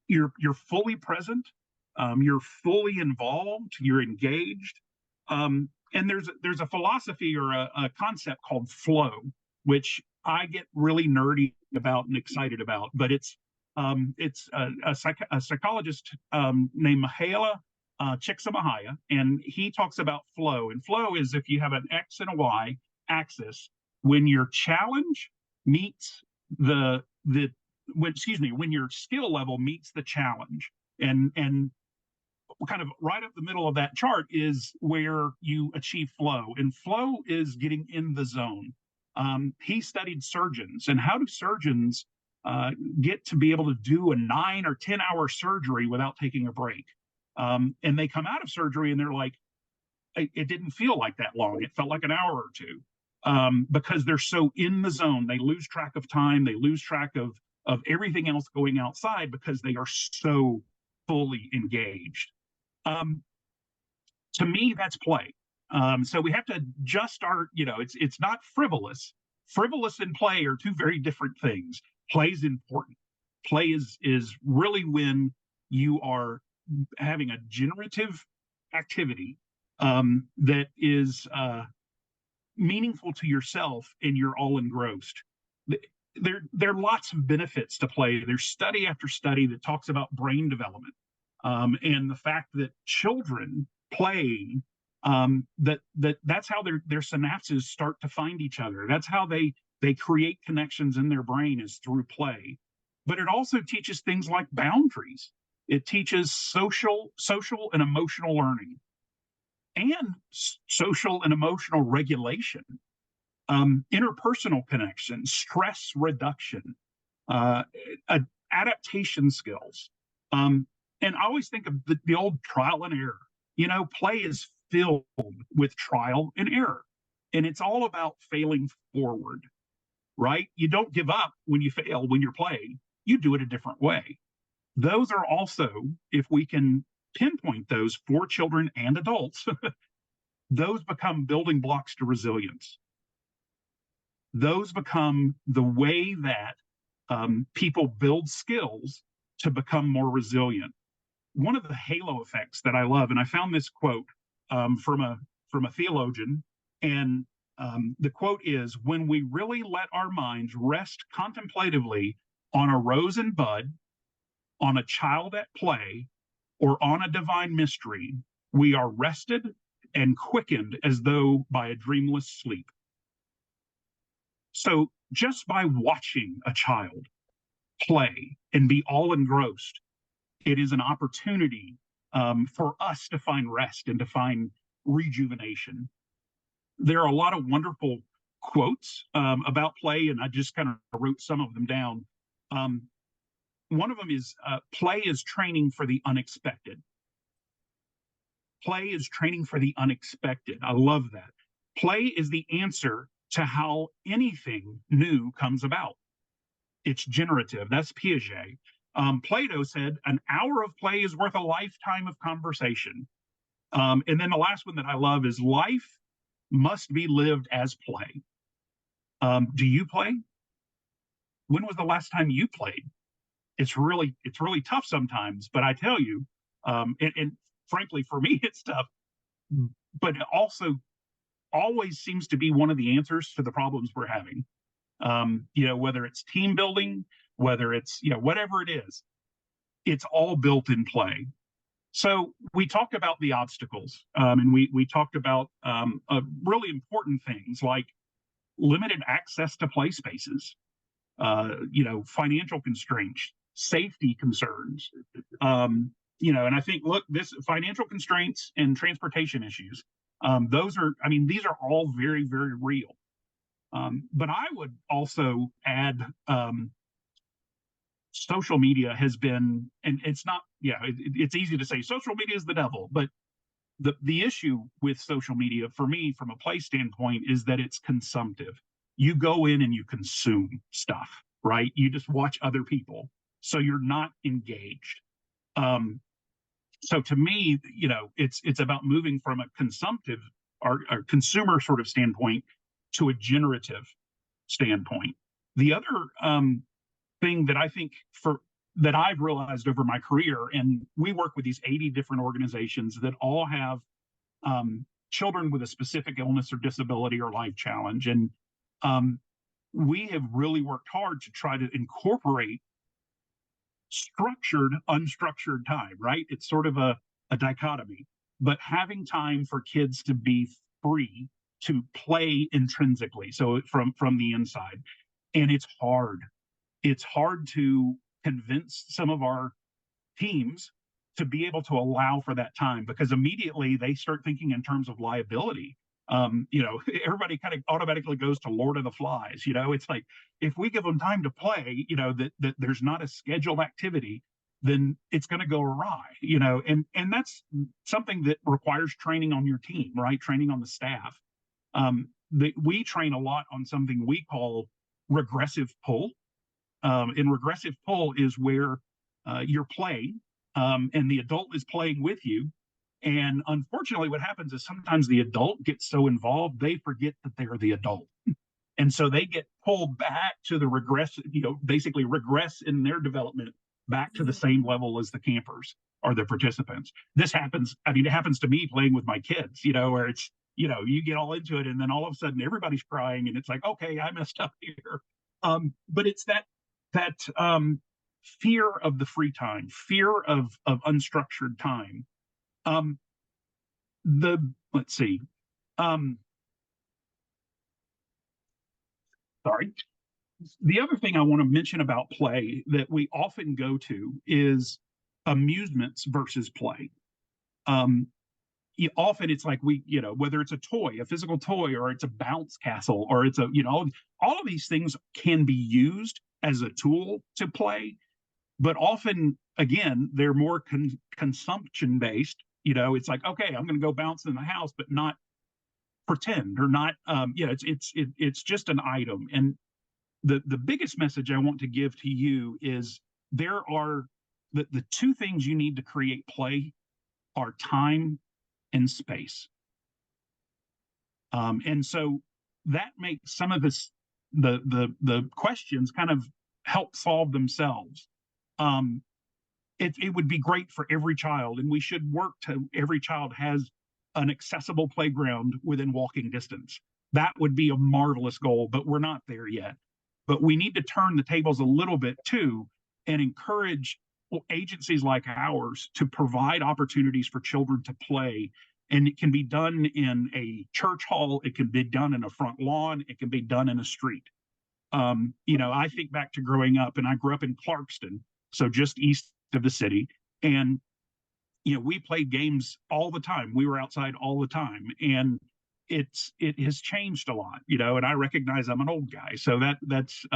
You're fully present. You're fully involved. You're engaged. And there's a philosophy or a concept called flow, which I get really nerdy about and excited about. But it's a psychologist named Mihaela Csikszentmihalyi, and he talks about flow. And flow is if you have an X and a Y axis, when your challenge meets when your skill level meets the challenge, and kind of right up the middle of that chart is where you achieve flow. And flow is getting in the zone. He studied surgeons, and how do surgeons get to be able to do a 9 or 10 hour surgery without taking a break? And they come out of surgery and they're like, it didn't feel like that long. It felt like an hour or two, because they're so in the zone. They lose track of time. They lose track of everything else going outside because they are so fully engaged. To me, that's play. So we have to adjust our, it's not frivolous. Frivolous and play are two very different things. Play is important. Play is really when you are having a generative activity that is meaningful to yourself and you're all engrossed. There are lots of benefits to play. There's study after study that talks about brain development, and the fact that children playing, that's how their synapses start to find each other. That's how they create connections in their brain, is through play. But it also teaches things like boundaries. It teaches social and emotional learning, and social and emotional regulation, interpersonal connection, stress reduction, adaptation skills. And I always think of the old trial and error. Play is filled with trial and error, and it's all about failing forward, right? You don't give up when you fail when you're playing. You do it a different way. Those are also, if we can pinpoint those for children and adults, those become building blocks to resilience. Those become the way that people build skills to become more resilient. One of the halo effects that I love, and I found this quote from a theologian, and the quote is, "When we really let our minds rest contemplatively on a rose and bud, on a child at play, or on a divine mystery, we are rested and quickened as though by a dreamless sleep." So just by watching a child play and be all engrossed, it is an opportunity for us to find rest and to find rejuvenation. There are a lot of wonderful quotes about play, and I just kind of wrote some of them down. One of them is, play is training for the unexpected. Play is training for the unexpected. I love that. Play is the answer to how anything new comes about. It's generative. That's Piaget. Plato said, an hour of play is worth a lifetime of conversation. And then the last one that I love is, life must be lived as play. Do you play? When was the last time you played? It's really tough sometimes, but I tell you, and frankly, for me, it's tough, but it also always seems to be one of the answers to the problems we're having. Whether it's team building, whether it's, whatever it is, it's all built in play. So we talked about the obstacles, and we talked about really important things like limited access to play spaces. financial constraints, safety concerns, and I think, look, this financial constraints and transportation issues, these are all very, very real. But I would also add, social media has been, and it's not, it's easy to say social media is the devil, but the issue with social media for me from a play standpoint is that it's consumptive. You go in and you consume stuff, right? You just watch other people, so you're not engaged. So to me, it's about moving from a consumptive or consumer sort of standpoint to a generative standpoint. The other thing that I think that I've realized over my career, and we work with these 80 different organizations that all have children with a specific illness or disability or life challenge. And we have really worked hard to try to incorporate structured, unstructured time, right? It's sort of a dichotomy, but having time for kids to be free to play intrinsically, so from the inside. And it's hard. It's hard to convince some of our teams to be able to allow for that time, because immediately they start thinking in terms of liability. Everybody kind of automatically goes to Lord of the Flies. It's like, if we give them time to play, that there's not a scheduled activity, then it's going to go awry, and that's something that requires training on your team, right? Training on the staff. We train a lot on something we call regressive pull. And regressive pull is where you're playing, and the adult is playing with you. And unfortunately, what happens is sometimes the adult gets so involved, they forget that they're the adult. And so they get pulled back to the basically regress in their development back to the same level as the campers or the participants. This happens, it happens to me playing with my kids, where it's, you get all into it and then all of a sudden everybody's crying and it's like, okay, I messed up here. But it's that fear of the free time, fear of unstructured time. Let's see. Sorry. The other thing I want to mention about play that we often go to is amusements versus play. Often it's like whether it's a toy, a physical toy, or it's a bounce castle, or it's all of these things can be used as a tool to play, but often, again, they're more consumption based. It's like, okay, I'm going to go bounce in the house, but not pretend, or not. It's just an item. And the biggest message I want to give to you is there are the two things you need to create play are time and space. And so that makes some of the questions kind of help solve themselves. It would be great for every child, and we should work to every child has an accessible playground within walking distance. That would be a marvelous goal, but we're not there yet. But we need to turn the tables a little bit too and encourage agencies like ours to provide opportunities for children to play. And it can be done in a church hall, it can be done in a front lawn, it can be done in a street. I think back to growing up, and I grew up in Clarkston, so just east of the city, and we played games all the time. We were outside all the time, and it has changed a lot, and I recognize I'm an old guy, so that's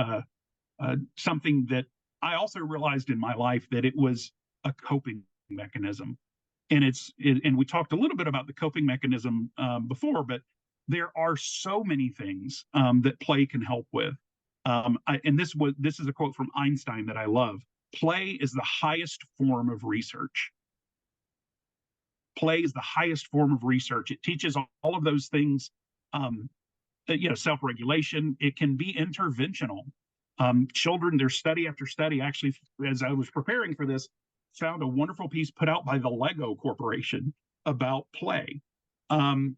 something that I also realized in my life, that it was a coping mechanism. And and we talked a little bit about the coping mechanism before, but there are so many things that play can help with. This is a quote from Einstein that I love. Play is the highest form of research. Play is the highest form of research. It teaches all of those things, self-regulation. It can be interventional. Children, there's study after study. Actually, as I was preparing for this, found a wonderful piece put out by the Lego Corporation about play. But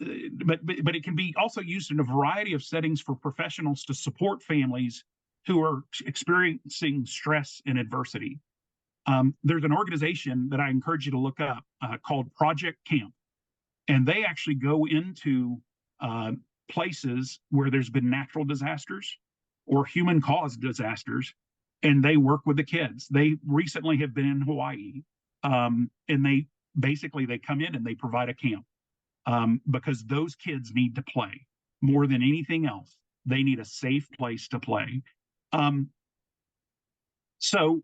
it can be also used in a variety of settings for professionals to support families who are experiencing stress and adversity. There's an organization that I encourage you to look up called Project Camp, and they actually go into places where there's been natural disasters or human caused disasters, and they work with the kids. They recently have been in Hawaii, and they come in and they provide a camp, because those kids need to play more than anything else. They need a safe place to play. So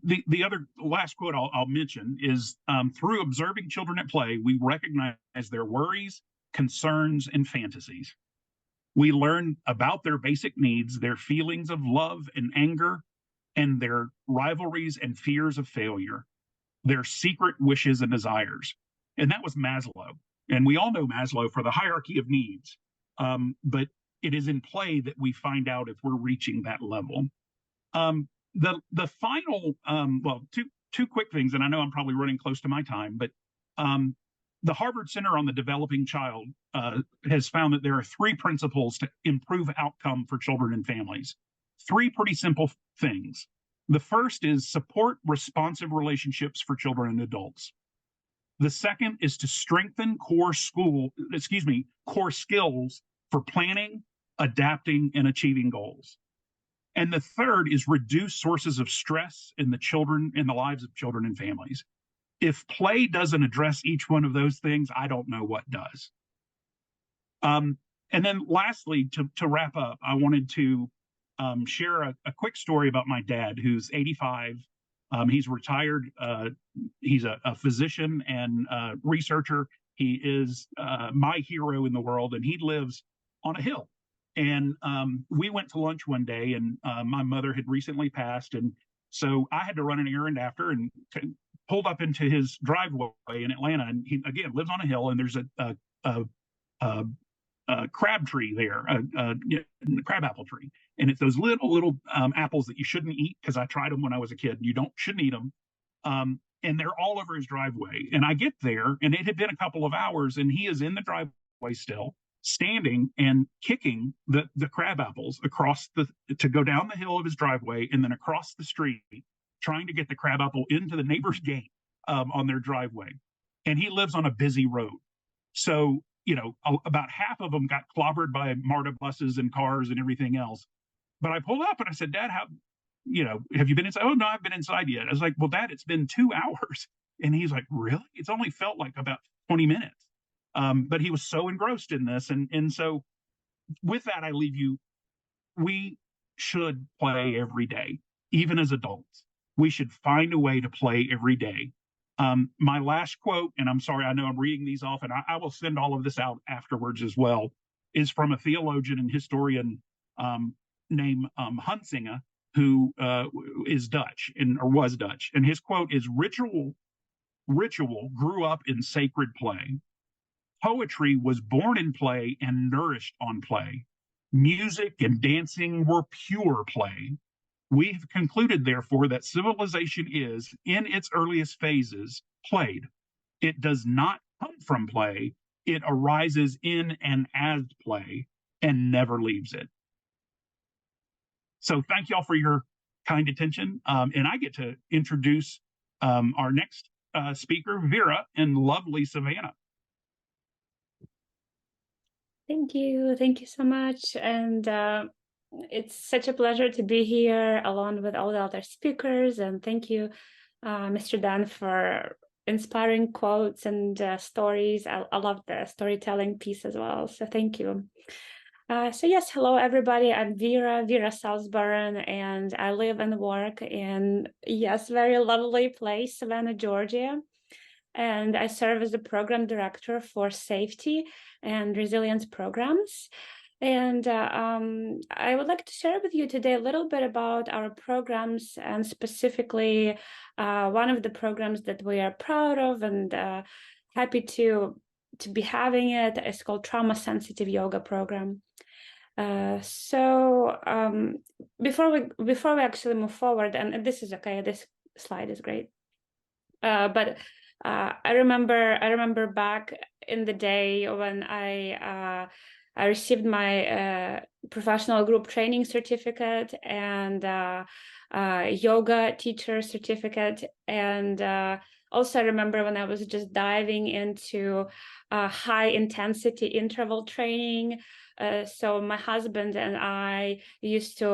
the other last quote I'll mention is, through observing children at play, we recognize their worries, concerns, and fantasies. We learn about their basic needs, their feelings of love and anger, and their rivalries and fears of failure, their secret wishes and desires. And that was Maslow. And we all know Maslow for the hierarchy of needs. But it is in play that we find out if we're reaching that level. The final, well, two quick things, and I know I'm probably running close to my time, but the Harvard Center on the Developing Child has found that there are 3 principles to improve outcome for children and families. 3 pretty simple things. The first is support responsive relationships for children and adults. The second is to strengthen core skills for planning, adapting, and achieving goals. And the third is reduce sources of stress in the lives of children and families. If play doesn't address each one of those things, I don't know what does. And then lastly, to wrap up, I wanted to share a quick story about my dad, who's 85. He's retired. He's a physician and researcher. He is my hero in the world, and he lives on a hill. And we went to lunch one day, and my mother had recently passed. And so I had to run an errand after, and pulled up into his driveway in Atlanta. And he, again, lives on a hill, and there's a crab tree there, a crabapple tree. And it's those little apples that you shouldn't eat, because I tried them when I was a kid. You shouldn't eat them. And they're all over his driveway. And I get there, and it had been a couple of hours, and he is in the driveway still, standing and kicking the crab apples to go down the hill of his driveway and then across the street, trying to get the crab apple into the neighbor's gate on their driveway. And he lives on a busy road. So, about half of them got clobbered by MARTA buses and cars and everything else. But I pulled up and I said, Dad, have you been inside? Oh, no, I've been inside yet. I was like, well, Dad, it's been 2 hours. And he's like, really? It's only felt like about 20 minutes. But he was so engrossed in this. And so with that, I leave you, we should play every day, even as adults. We should find a way to play every day. My last quote, and I'm sorry, I know I'm reading these off, and I will send all of this out afterwards as well, is from a theologian and historian named Hunsinger, who is Dutch or was Dutch. And his quote is, ritual grew up in sacred play. Poetry was born in play and nourished on play. Music and dancing were pure play. We have concluded, therefore, that civilization is, in its earliest phases, played. It does not come from play. It arises in and as play and never leaves it. So thank you all for your kind attention. And I get to introduce our next speaker, Vera, in lovely Savannah. Thank you. Thank you so much. And it's such a pleasure to be here along with all the other speakers. And thank you, Mr. Dan, for inspiring quotes and stories. I love the storytelling piece as well. So thank you. So yes, hello, everybody. I'm Vera Salzburn, and I live and work in, yes, very lovely place, Savannah, Georgia. And I serve as the program director for safety and resilience programs. And I would like to share with you today a little bit about our programs, and specifically one of the programs that we are proud of and happy to be having it is called Trauma Sensitive Yoga Program. So before we actually move forward, and this is okay, this slide is great, but I remember back in the day when I received my professional group training certificate and yoga teacher certificate, and also remember when I was just diving into high intensity interval training. So my husband and I used to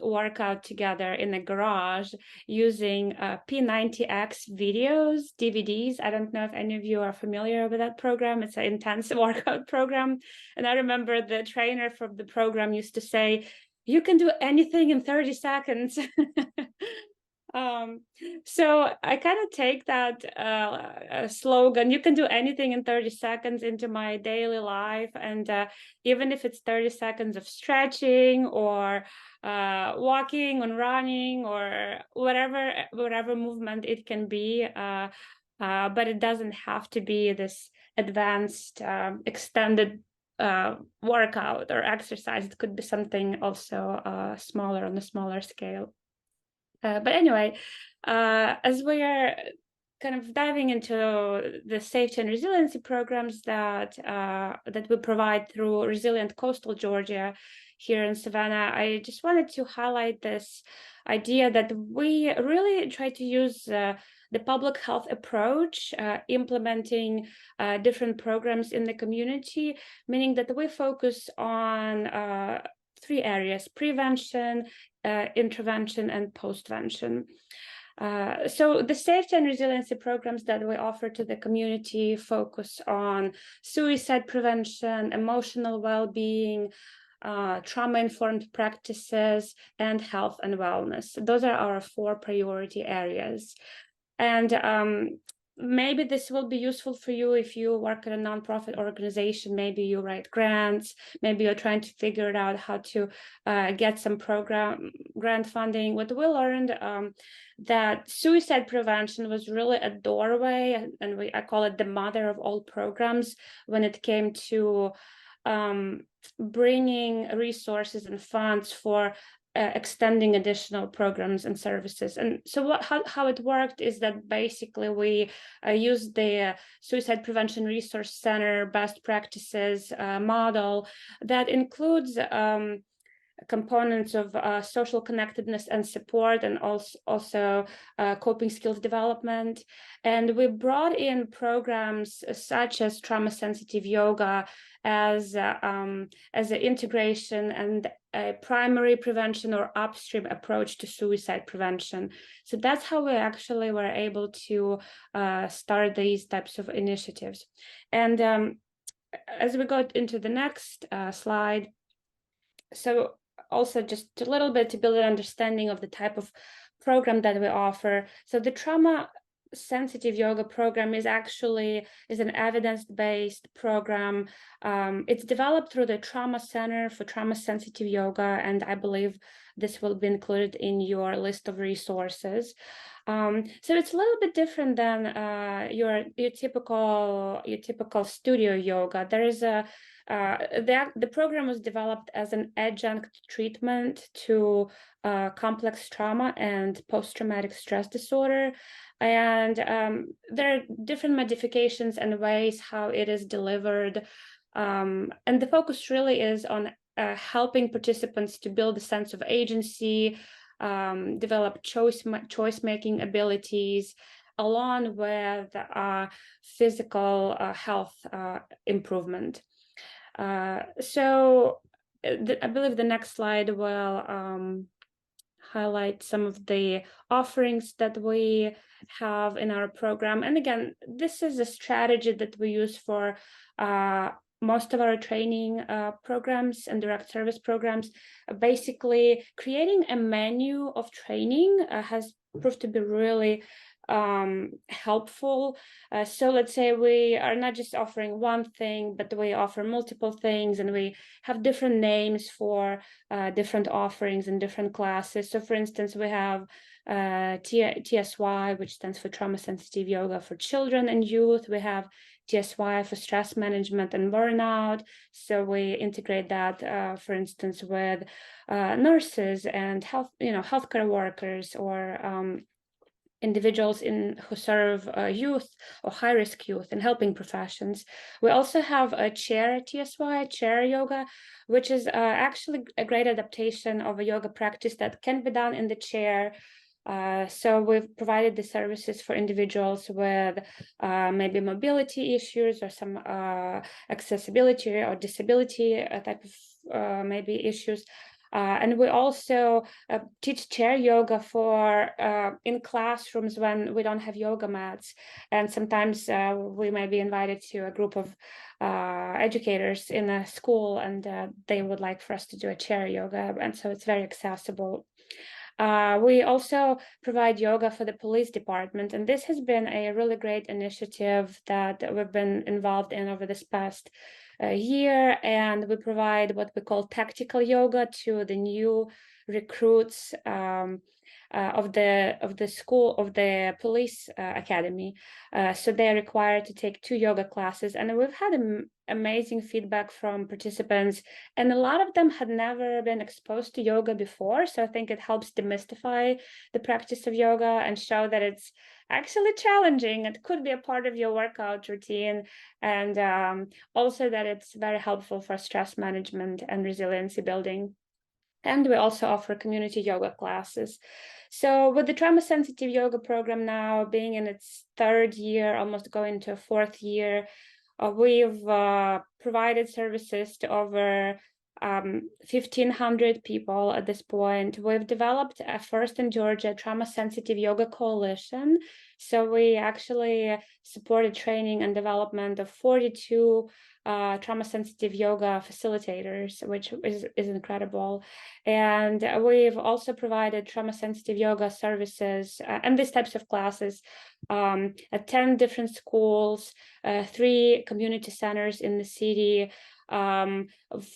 work out together in a garage using P90X videos, DVDs. I don't know if any of you are familiar with that program. It's an intense workout program. And I remember the trainer from the program used to say, "You can do anything in 30 seconds." So I kind of take that slogan, "You can do anything in 30 seconds," into my daily life. And even if it's 30 seconds of stretching or walking and running or whatever movement it can be, but it doesn't have to be this advanced, extended workout or exercise. It could be something also smaller, on a smaller scale. But anyway, as we are kind of diving into the safety and resiliency programs that we provide through Resilient Coastal Georgia here in Savannah, I just wanted to highlight this idea that we really try to use the public health approach, implementing different programs in the community, meaning that we focus on 3 areas: prevention, intervention, and postvention. So the safety and resiliency programs that we offer to the community focus on suicide prevention, emotional well-being, trauma-informed practices, and health and wellness. Those are our 4 priority areas. And maybe this will be useful for you if you work at a nonprofit organization. Maybe you write grants, maybe you're trying to figure out how to get some grant funding. What we learned that suicide prevention was really a doorway, and I call it the mother of all programs when it came to bringing resources and funds for extending additional programs and services. And so how it worked is that basically we used the Suicide Prevention Resource Center best practices model that includes components of social connectedness and support, and also coping skills development. And we brought in programs such as trauma-sensitive yoga as an integration and a primary prevention or upstream approach to suicide prevention. So that's how we actually were able to start these types of initiatives. And as we go into the next slide, so also just a little bit to build an understanding of the type of program that we offer. So the trauma-sensitive yoga program is an evidence-based program. It's developed through the Trauma Center for Trauma-Sensitive Yoga, and I believe this will be included in your list of resources. So it's a little bit different than your typical studio yoga. There is the program was developed as an adjunct treatment to complex trauma and post-traumatic stress disorder. And there are different modifications and ways how it is delivered. And the focus really is on helping participants to build a sense of agency, develop choice-making abilities, along with physical health improvement. So I believe the next slide will highlight some of the offerings that we have in our program. And again, this is a strategy that we use for most of our training programs and direct service programs. Basically, creating a menu of training has proved to be really helpful. So let's say we are not just offering one thing, but we offer multiple things, and we have different names for different offerings and different classes. So for instance, we have TSY, which stands for Trauma Sensitive Yoga for children and youth. We have TSY for stress management and burnout. So we integrate that, for instance, with nurses and healthcare workers, or individuals who serve youth or high-risk youth and helping professions. We also have a chair TSY, chair yoga, which is actually a great adaptation of a yoga practice that can be done in the chair. So we've provided the services for individuals with maybe mobility issues or some accessibility or disability type of maybe issues. And we also teach chair yoga for in classrooms when we don't have yoga mats. And sometimes we may be invited to a group of educators in a school, and they would like for us to do a chair yoga. And so it's very accessible. We also provide yoga for the police department, and this has been a really great initiative that we've been involved in over this past year. And we provide what we call tactical yoga to the new recruits of the school of the police academy. So they're required to take 2 yoga classes, and we've had amazing feedback from participants, and a lot of them had never been exposed to yoga before. So I think it helps demystify the practice of yoga and show that it's actually challenging. It could be a part of your workout routine, and also that it's very helpful for stress management and resiliency building. And we also offer community yoga classes. So with the trauma sensitive yoga program now being in its 3rd year, almost going to a 4th year, we've provided services to over 1,500 people at this point. We've developed a first in Georgia trauma sensitive yoga coalition. So we actually supported training and development of 42 trauma sensitive yoga facilitators, which is incredible. And we've also provided trauma sensitive yoga services and these types of classes at 10 different schools, 3 community centers in the city,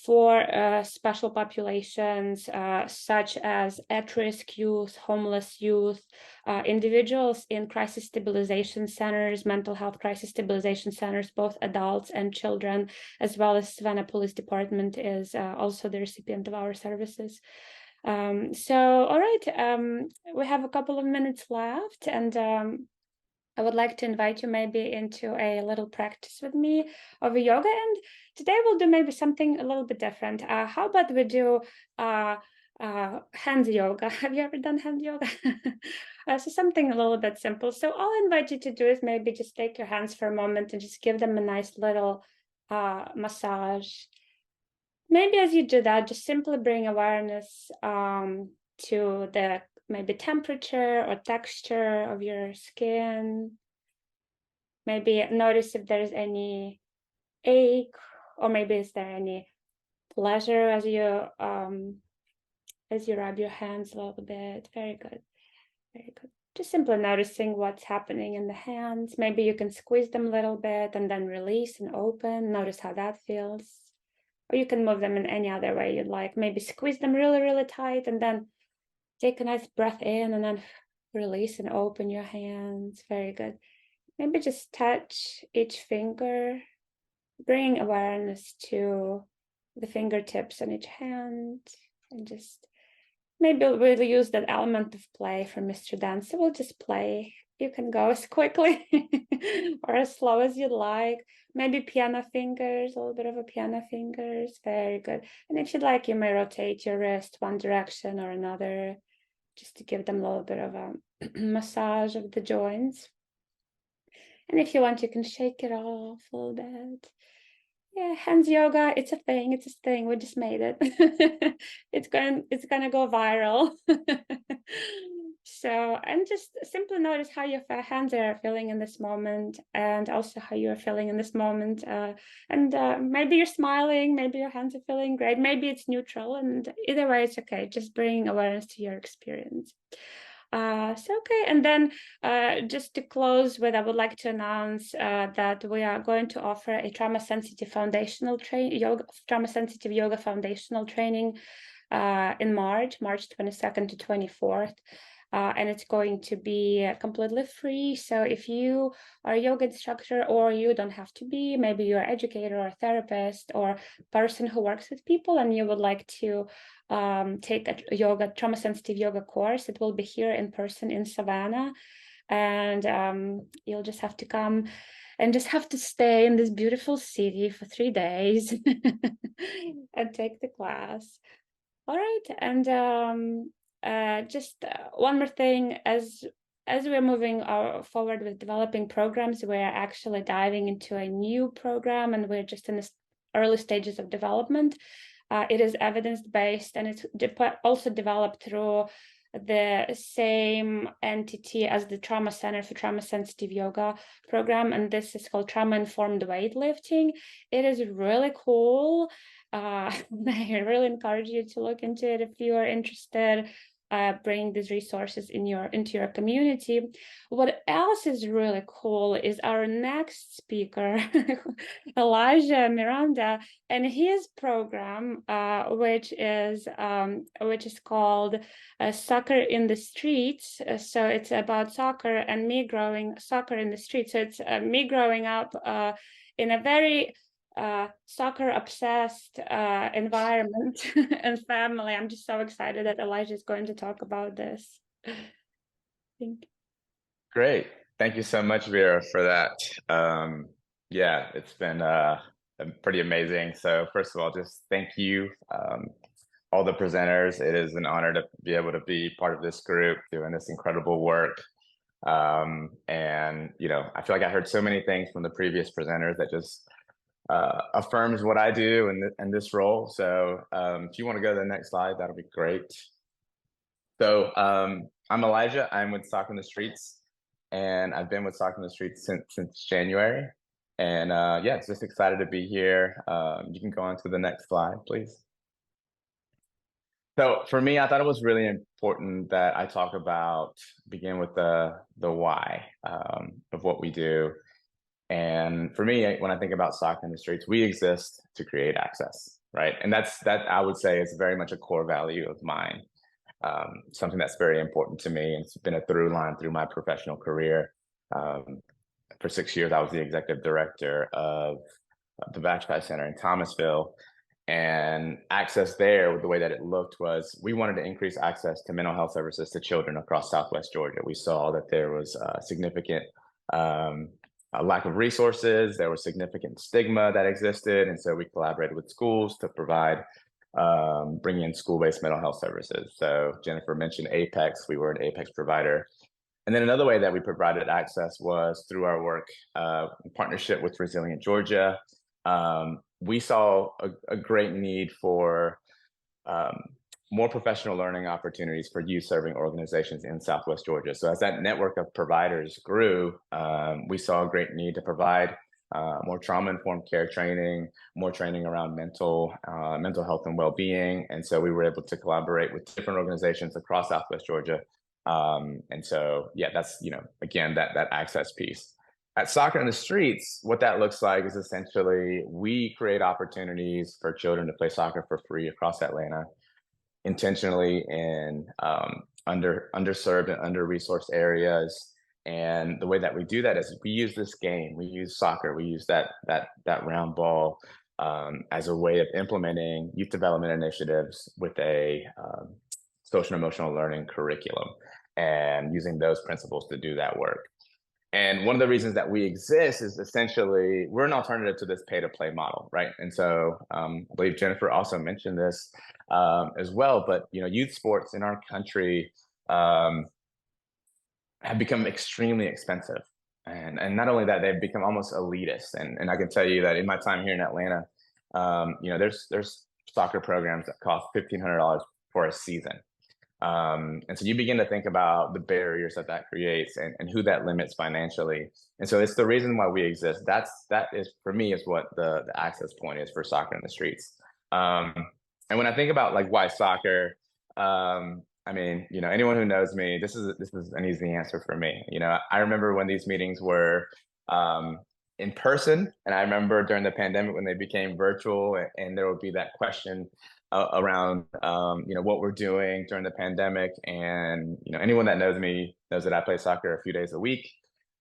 for special populations such as at-risk youth, homeless youth, individuals in crisis stabilization centers, mental health crisis stabilization centers, both adults and children, as well as Savannah Police Department is also the recipient of our services. All right, we have a couple of minutes left, and I would like to invite you maybe into a little practice with me of yoga. And today we'll do maybe something a little bit different. How about we do hand yoga? Have you ever done hand yoga? So something a little bit simple. So all I invite you to do is maybe just take your hands for a moment and just give them a nice little massage. Maybe as you do that, just simply bring awareness to the maybe temperature or texture of your skin. Maybe notice if there's any ache, or maybe is there any pleasure as you rub your hands a little bit. Very good, very good. Just simply noticing what's happening in the hands. Maybe you can squeeze them a little bit and then release and open. Notice how that feels. Or you can move them in any other way you'd like. Maybe squeeze them really, really tight and then take a nice breath in and then release and open your hands. Very good. Maybe just touch each finger, bring awareness to the fingertips on each hand, and just maybe we'll use that element of play from Mr. Dan. So we'll just play. You can go as quickly or as slow as you'd like. Maybe piano fingers, a little bit of a piano fingers. Very good. And if you'd like, you may rotate your wrist one direction or another, just to give them a little bit of a massage of the joints. And if you want, you can shake it off a little bit. Yeah, hands yoga, it's a thing. It's a thing. We just made it. It's gonna go viral. So, and just simply notice how your hands are feeling in this moment, and also how you are feeling in this moment. Maybe you're smiling, maybe your hands are feeling great, maybe it's neutral, and either way, it's okay. Just bring awareness to your experience. Okay, and then just to close with, I would like to announce that we are going to offer a trauma sensitive yoga foundational training in March 22nd to 24th. And it's going to be completely free. So if you are a yoga instructor, or you don't have to be, maybe you're an educator or a therapist or person who works with people, and you would like to take a trauma sensitive yoga course, it will be here in person in Savannah. And you'll just have to come and just have to stay in this beautiful city for 3 days and take the class. All right, and just one more thing, as we're moving forward with developing programs, we're actually diving into a new program, and we're just in the early stages of development. It is evidence-based, and it's also developed through the same entity as the Trauma Center for Trauma Sensitive Yoga program, and this is called Trauma Informed Weightlifting. It is really cool. I really encourage you to look into it if you are interested. Bring these resources into your community. What else is really cool is our next speaker, Elijah Miranda, and his program, which is called Soccer in the Streets. So it's about soccer and me growing soccer in the streets. So it's me growing up in a very soccer obsessed environment and family. I'm just so excited that Elijah is going to talk about this. Thank you. Great. Thank you so much, Vera, for that. Yeah, it's been pretty amazing. So first of all, just thank you, all the presenters. It is an honor to be able to be part of this group doing this incredible work. And, you know, I feel like I heard so many things from the previous presenters that just affirms what I do in this role. So if you want to go to the next slide, that'll be great. So I'm Elijah. I'm with Soccer in the Streets, and I've been with Soccer in the Streets since January. And yeah, just excited to be here. You can go on to the next slide, please. So for me, I thought it was really important that I talk about, begin with the why of what we do. And for me, when I think about Soccer in the Streets, we exist to create access, right? And that I would say is very much a core value of mine, something that's very important to me. And it's been a through line through my professional career. For 6 years, I was the executive director of the Bachpai Center in Thomasville. And access there, the way that it looked was we wanted to increase access to mental health services to children across Southwest Georgia. We saw that there was significant a lack of resources, there was significant stigma that existed. And so we collaborated with schools to provide, bring in school-based mental health services. So Jennifer mentioned Apex, we were an Apex provider. And then another way that we provided access was through our work in partnership with Resilient Georgia. We saw a great need for more professional learning opportunities for youth serving organizations in Southwest Georgia. So as that network of providers grew, we saw a great need to provide more trauma-informed care training, more training around mental health and well-being. And so we were able to collaborate with different organizations across Southwest Georgia. And so, yeah, that's, you know, again, that access piece. At Soccer in the Streets, what that looks like is essentially we create opportunities for children to play soccer for free across Atlanta, intentionally in underserved and under-resourced areas. And the way that we do that is we use this game, we use soccer, we use that round ball as a way of implementing youth development initiatives with a social and emotional learning curriculum and using those principles to do that work. And one of the reasons that we exist is essentially we're an alternative to this pay-to-play model, right? And so I believe Jennifer also mentioned this as well, but you know, youth sports in our country have become extremely expensive. And not only that, they've become almost elitist. And I can tell you that in my time here in Atlanta, you know, there's soccer programs that cost $1,500 for a season. And so you begin to think about the barriers that creates and who that limits financially. And so it's the reason why we exist. That is, for me, is what the access point is for Soccer in the Streets. And when I think about like why soccer, I mean, you know, anyone who knows me, this is an easy answer for me. You know, I remember when these meetings were in person, and I remember during the pandemic when they became virtual, and there would be that question around you know, what we're doing during the pandemic. And you know, anyone that knows me knows that I play soccer a few days a week.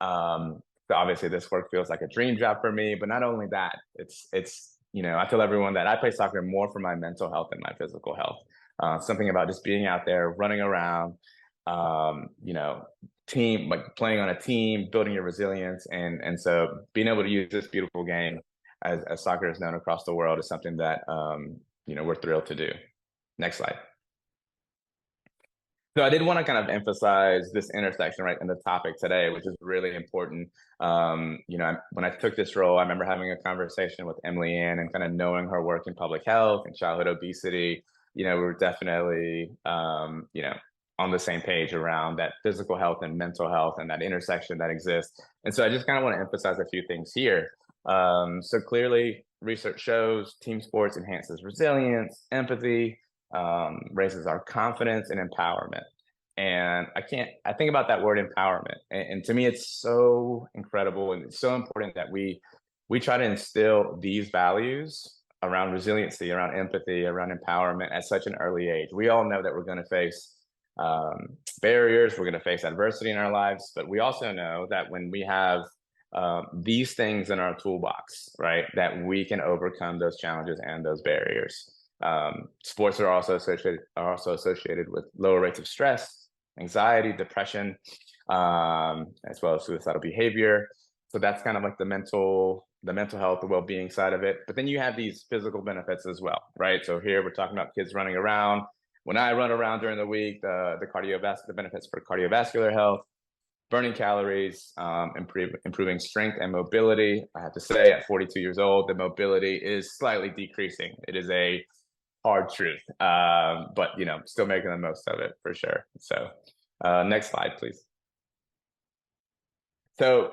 So obviously this work feels like a dream job for me, but not only that, it's you know, I tell everyone that I play soccer more for my mental health than my physical health. Something about just being out there, running around, you know, playing on a team, building your resilience. And so being able to use this beautiful game as soccer is known across the world is something that, you know, we're thrilled to do. Next slide. So I did want to kind of emphasize this intersection right in the topic today, which is really important. When I took this role, I remember having a conversation with Emily Ann and kind of knowing her work in public health and childhood obesity. We were definitely, on the same page around that physical health and mental health and that intersection that exists. And so I just kind of want to emphasize a few things here. So clearly, research shows team sports enhances resilience, empathy, raises our confidence and empowerment. And I think about that word empowerment. And to me, it's so incredible and it's so important that we try to instill these values around resiliency, around empathy, around empowerment at such an early age. We all know that we're going to face barriers, we're going to face adversity in our lives, but we also know that when we have these things in our toolbox, right, that we can overcome those challenges and those barriers. Sports are also associated with lower rates of stress, anxiety, depression, as well as suicidal behavior. So that's kind of like the mental health, the well-being side of it. But then you have these physical benefits as well, right? So here we're talking about kids running around. When I run around during the week, the benefits for cardiovascular health, burning calories, improving strength and mobility. I have to say, at 42 years old, the mobility is slightly decreasing. It is a hard truth, but still making the most of it for sure. So next slide, please. So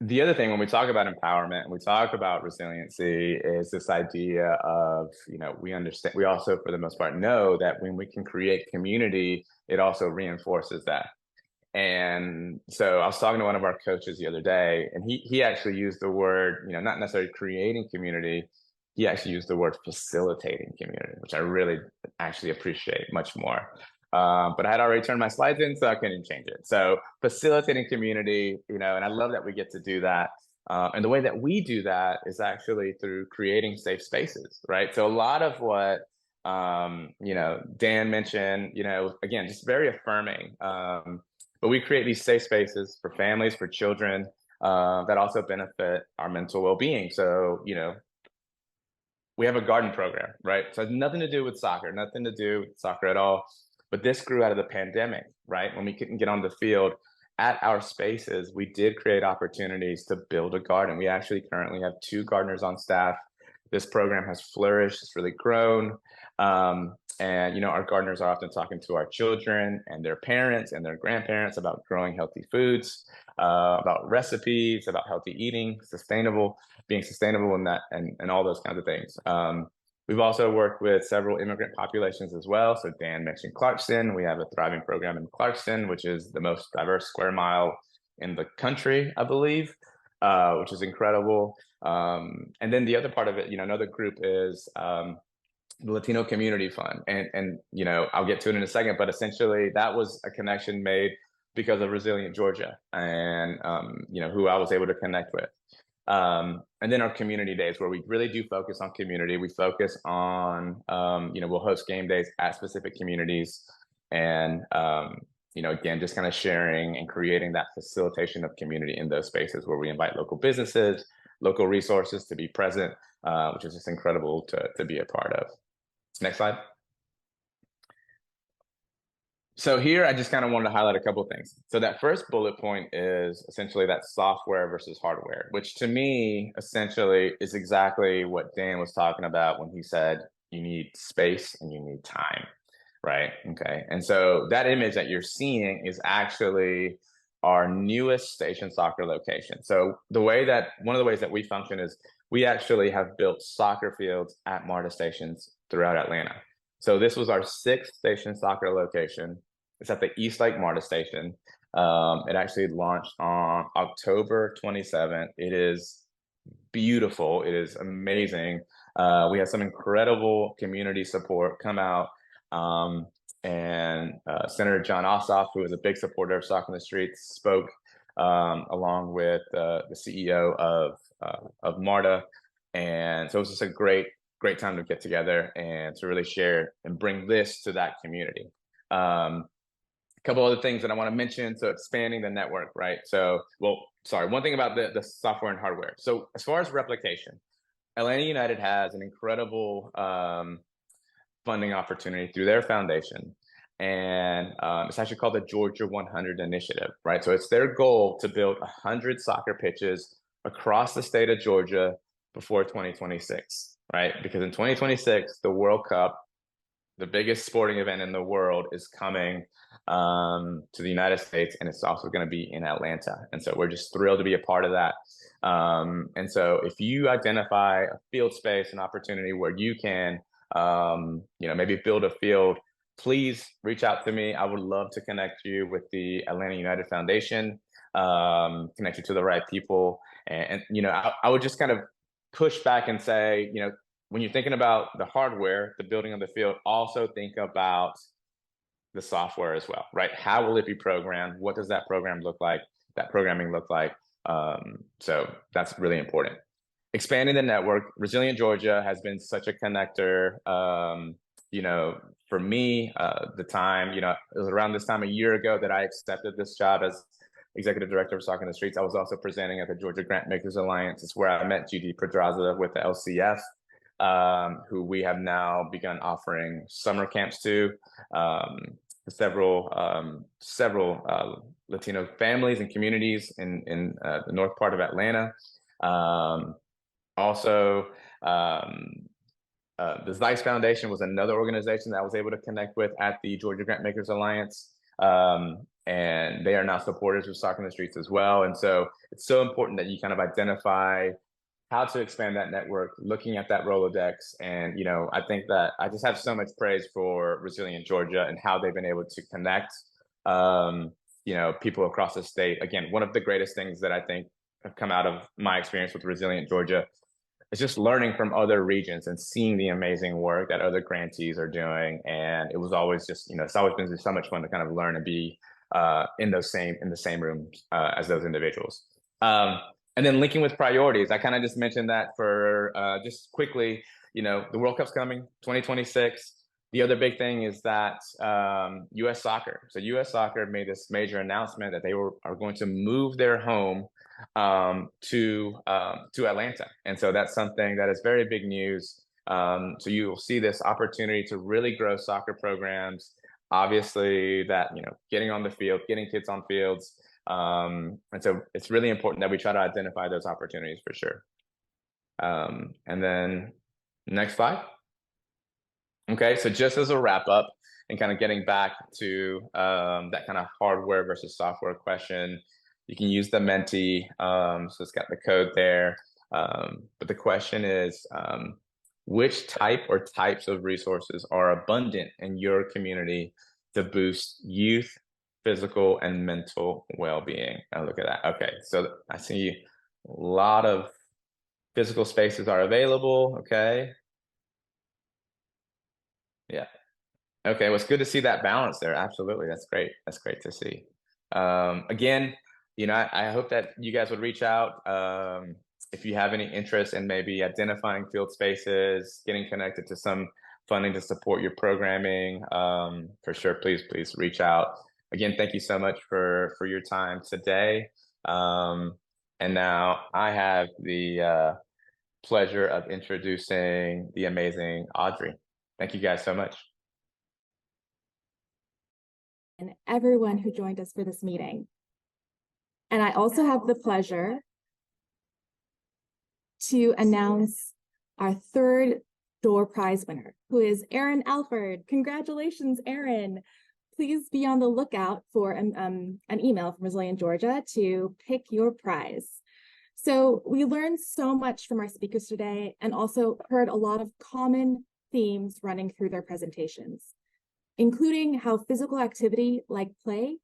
the other thing when we talk about empowerment and we talk about resiliency is this idea of, we also for the most part know that when we can create community, it also reinforces that. And so I was talking to one of our coaches the other day, and he actually used the word, not necessarily creating community, he actually used the word facilitating community, which I really actually appreciate much more. But I had already turned my slides in, so I couldn't change it. So facilitating community, and I love that we get to do that. And the way that we do that is actually through creating safe spaces, right? So a lot of what, Dan mentioned, again, just very affirming. But we create these safe spaces for families, for children, that also benefit our mental well-being. So, we have a garden program, right? So it has nothing to do with soccer at all. But this grew out of the pandemic, right? When we couldn't get on the field at our spaces, we did create opportunities to build a garden. We actually currently have 2 gardeners on staff. This program has flourished, it's really grown. And our gardeners are often talking to our children and their parents and their grandparents about growing healthy foods, about recipes, about healthy eating, being sustainable in that, and all those kinds of things. We've also worked with several immigrant populations as well. So Dan mentioned Clarkston. We have a thriving program in Clarkston, which is the most diverse square mile in the country, I believe, which is incredible. And then the other part of it, another group is the Latino Community Fund. And I'll get to it in a second, but essentially that was a connection made because of Resilient Georgia and, who I was able to connect with. And then our community days, where we really do focus on community. We focus on, we'll host game days at specific communities. And, again, just kind of sharing and creating that facilitation of community in those spaces where we invite local businesses, local resources to be present, which is just incredible to be a part of. Next slide. So here, I just kind of wanted to highlight a couple of things. So that first bullet point is essentially that software versus hardware, which to me, essentially is exactly what Dan was talking about when he said, you need space and you need time, right? Okay. And so that image that you're seeing is actually our newest station soccer location. So one of the ways that we function is we actually have built soccer fields at MARTA stations throughout Atlanta. So this was our 6th station soccer location. It's at the East Lake MARTA station. It actually launched on October 27th. It is beautiful. It is amazing. We had some incredible community support come out. And Senator John Ossoff, who is a big supporter of Soccer in the Streets, spoke along with the CEO of MARTA. And so it was just a great time to get together and to really share and bring this to that community. A couple other things that I want to mention. So expanding the network, right? One thing about the software and hardware. So as far as replication, Atlanta United has an incredible funding opportunity through their foundation. and it's actually called the Georgia 100 Initiative, right? So it's their goal to build 100 soccer pitches across the state of Georgia before 2026, right? Because in 2026, the World Cup, the biggest sporting event in the world, is coming to the United States, and it's also going to be in Atlanta. And so we're just thrilled to be a part of that. And so if you identify a field space, an opportunity where you can, maybe build a field, please reach out to me. I would love to connect you with the Atlanta United Foundation, connect you to the right people. And I would just kind of push back and say, when you're thinking about the hardware, the building of the field, also think about the software as well, right? How will it be programmed? What does that program look like? That programming look like? So that's really important. Expanding the network. Resilient Georgia has been such a connector. For me, the time, it was around this time a year ago that I accepted this job as Executive Director of Soccer in the Streets. I was also presenting at the Georgia Grant Makers Alliance. It's where I met GD Pedraza with the LCF. Who we have now begun offering summer camps to several Latino families and communities in the north part of Atlanta. Also, the Zeiss Foundation was another organization that I was able to connect with at the Georgia Grant Makers Alliance. And they are now supporters of Soccer in the Streets as well. And so it's so important that you kind of identify how to expand that network, looking at that Rolodex. And, I think that I just have so much praise for Resilient Georgia and how they've been able to connect, people across the state. Again, one of the greatest things that I think have come out of my experience with Resilient Georgia is just learning from other regions and seeing the amazing work that other grantees are doing. And it was always just, it's always been so much fun to kind of learn and be in the same room as those individuals. And then linking with priorities, I kind of just mentioned that for just quickly, the World Cup's coming, 2026. The other big thing is that U.S. Soccer. So U.S. Soccer made this major announcement that they are going to move their home to Atlanta. And so that's something that is very big news. So you will see this opportunity to really grow soccer programs. Obviously that, getting on the field, getting kids on fields. And so it's really important that we try to identify those opportunities for sure. And then next slide. Okay, so just as a wrap up and kind of getting back to that kind of hardware versus software question, you can use the Menti. So it's got the code there. But the question is, which type or types of resources are abundant in your community to boost youth physical and mental well-being? Oh, look at that. Okay, so I see a lot of physical spaces are available. Okay. Yeah. Okay, well, it's good to see that balance there. Absolutely. That's great. That's great to see. Again, I hope that you guys would reach out if you have any interest in maybe identifying field spaces, getting connected to some funding to support your programming. For sure, please reach out. Again, thank you so much for your time today. And now I have the pleasure of introducing the amazing Audrey. Thank you guys so much. And everyone who joined us for this meeting. And I also have the pleasure to announce our third door prize winner, who is Erin Alford. Congratulations, Erin. Please be on the lookout for an email from Resilient Georgia to pick your prize. So we learned so much from our speakers today and also heard a lot of common themes running through their presentations, including how physical activity like play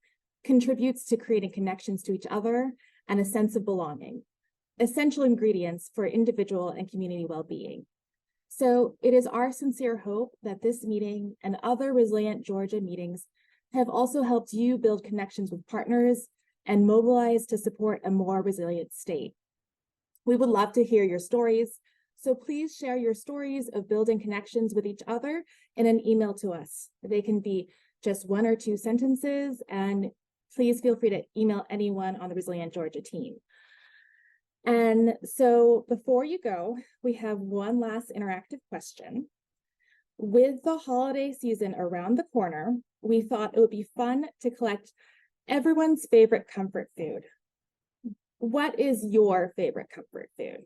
contributes to creating connections to each other and a sense of belonging, essential ingredients for individual and community well-being. So it is our sincere hope that this meeting and other Resilient Georgia meetings have also helped you build connections with partners and mobilize to support a more resilient state. We would love to hear your stories, so please share your stories of building connections with each other in an email to us. They can be just 1 or 2 sentences, and please feel free to email anyone on the Resilient Georgia team. And so before you go, we have one last interactive question. With the holiday season around the corner, we thought it would be fun to collect everyone's favorite comfort food. What is your favorite comfort food?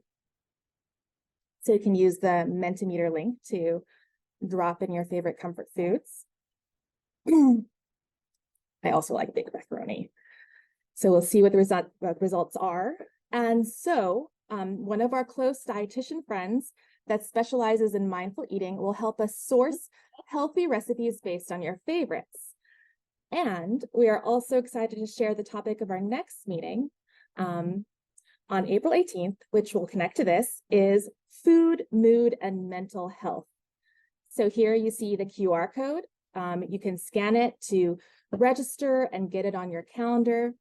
So you can use the Mentimeter link to drop in your favorite comfort foods. I also like big macaroni. So we'll see what the results are. And so one of our close dietitian friends that specializes in mindful eating will help us source healthy recipes based on your favorites. And we are also excited to share the topic of our next meeting on April 18th, which will connect to this, is food, mood, and mental health. So here you see the QR code. You can scan it to register and get it on your calendar.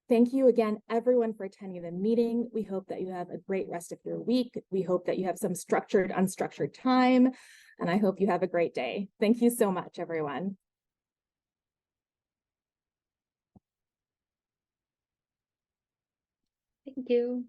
Thank you again, everyone, for attending the meeting. We hope that you have a great rest of your week. We hope that you have some structured, unstructured time, and I hope you have a great day. Thank you so much, everyone. Thank you.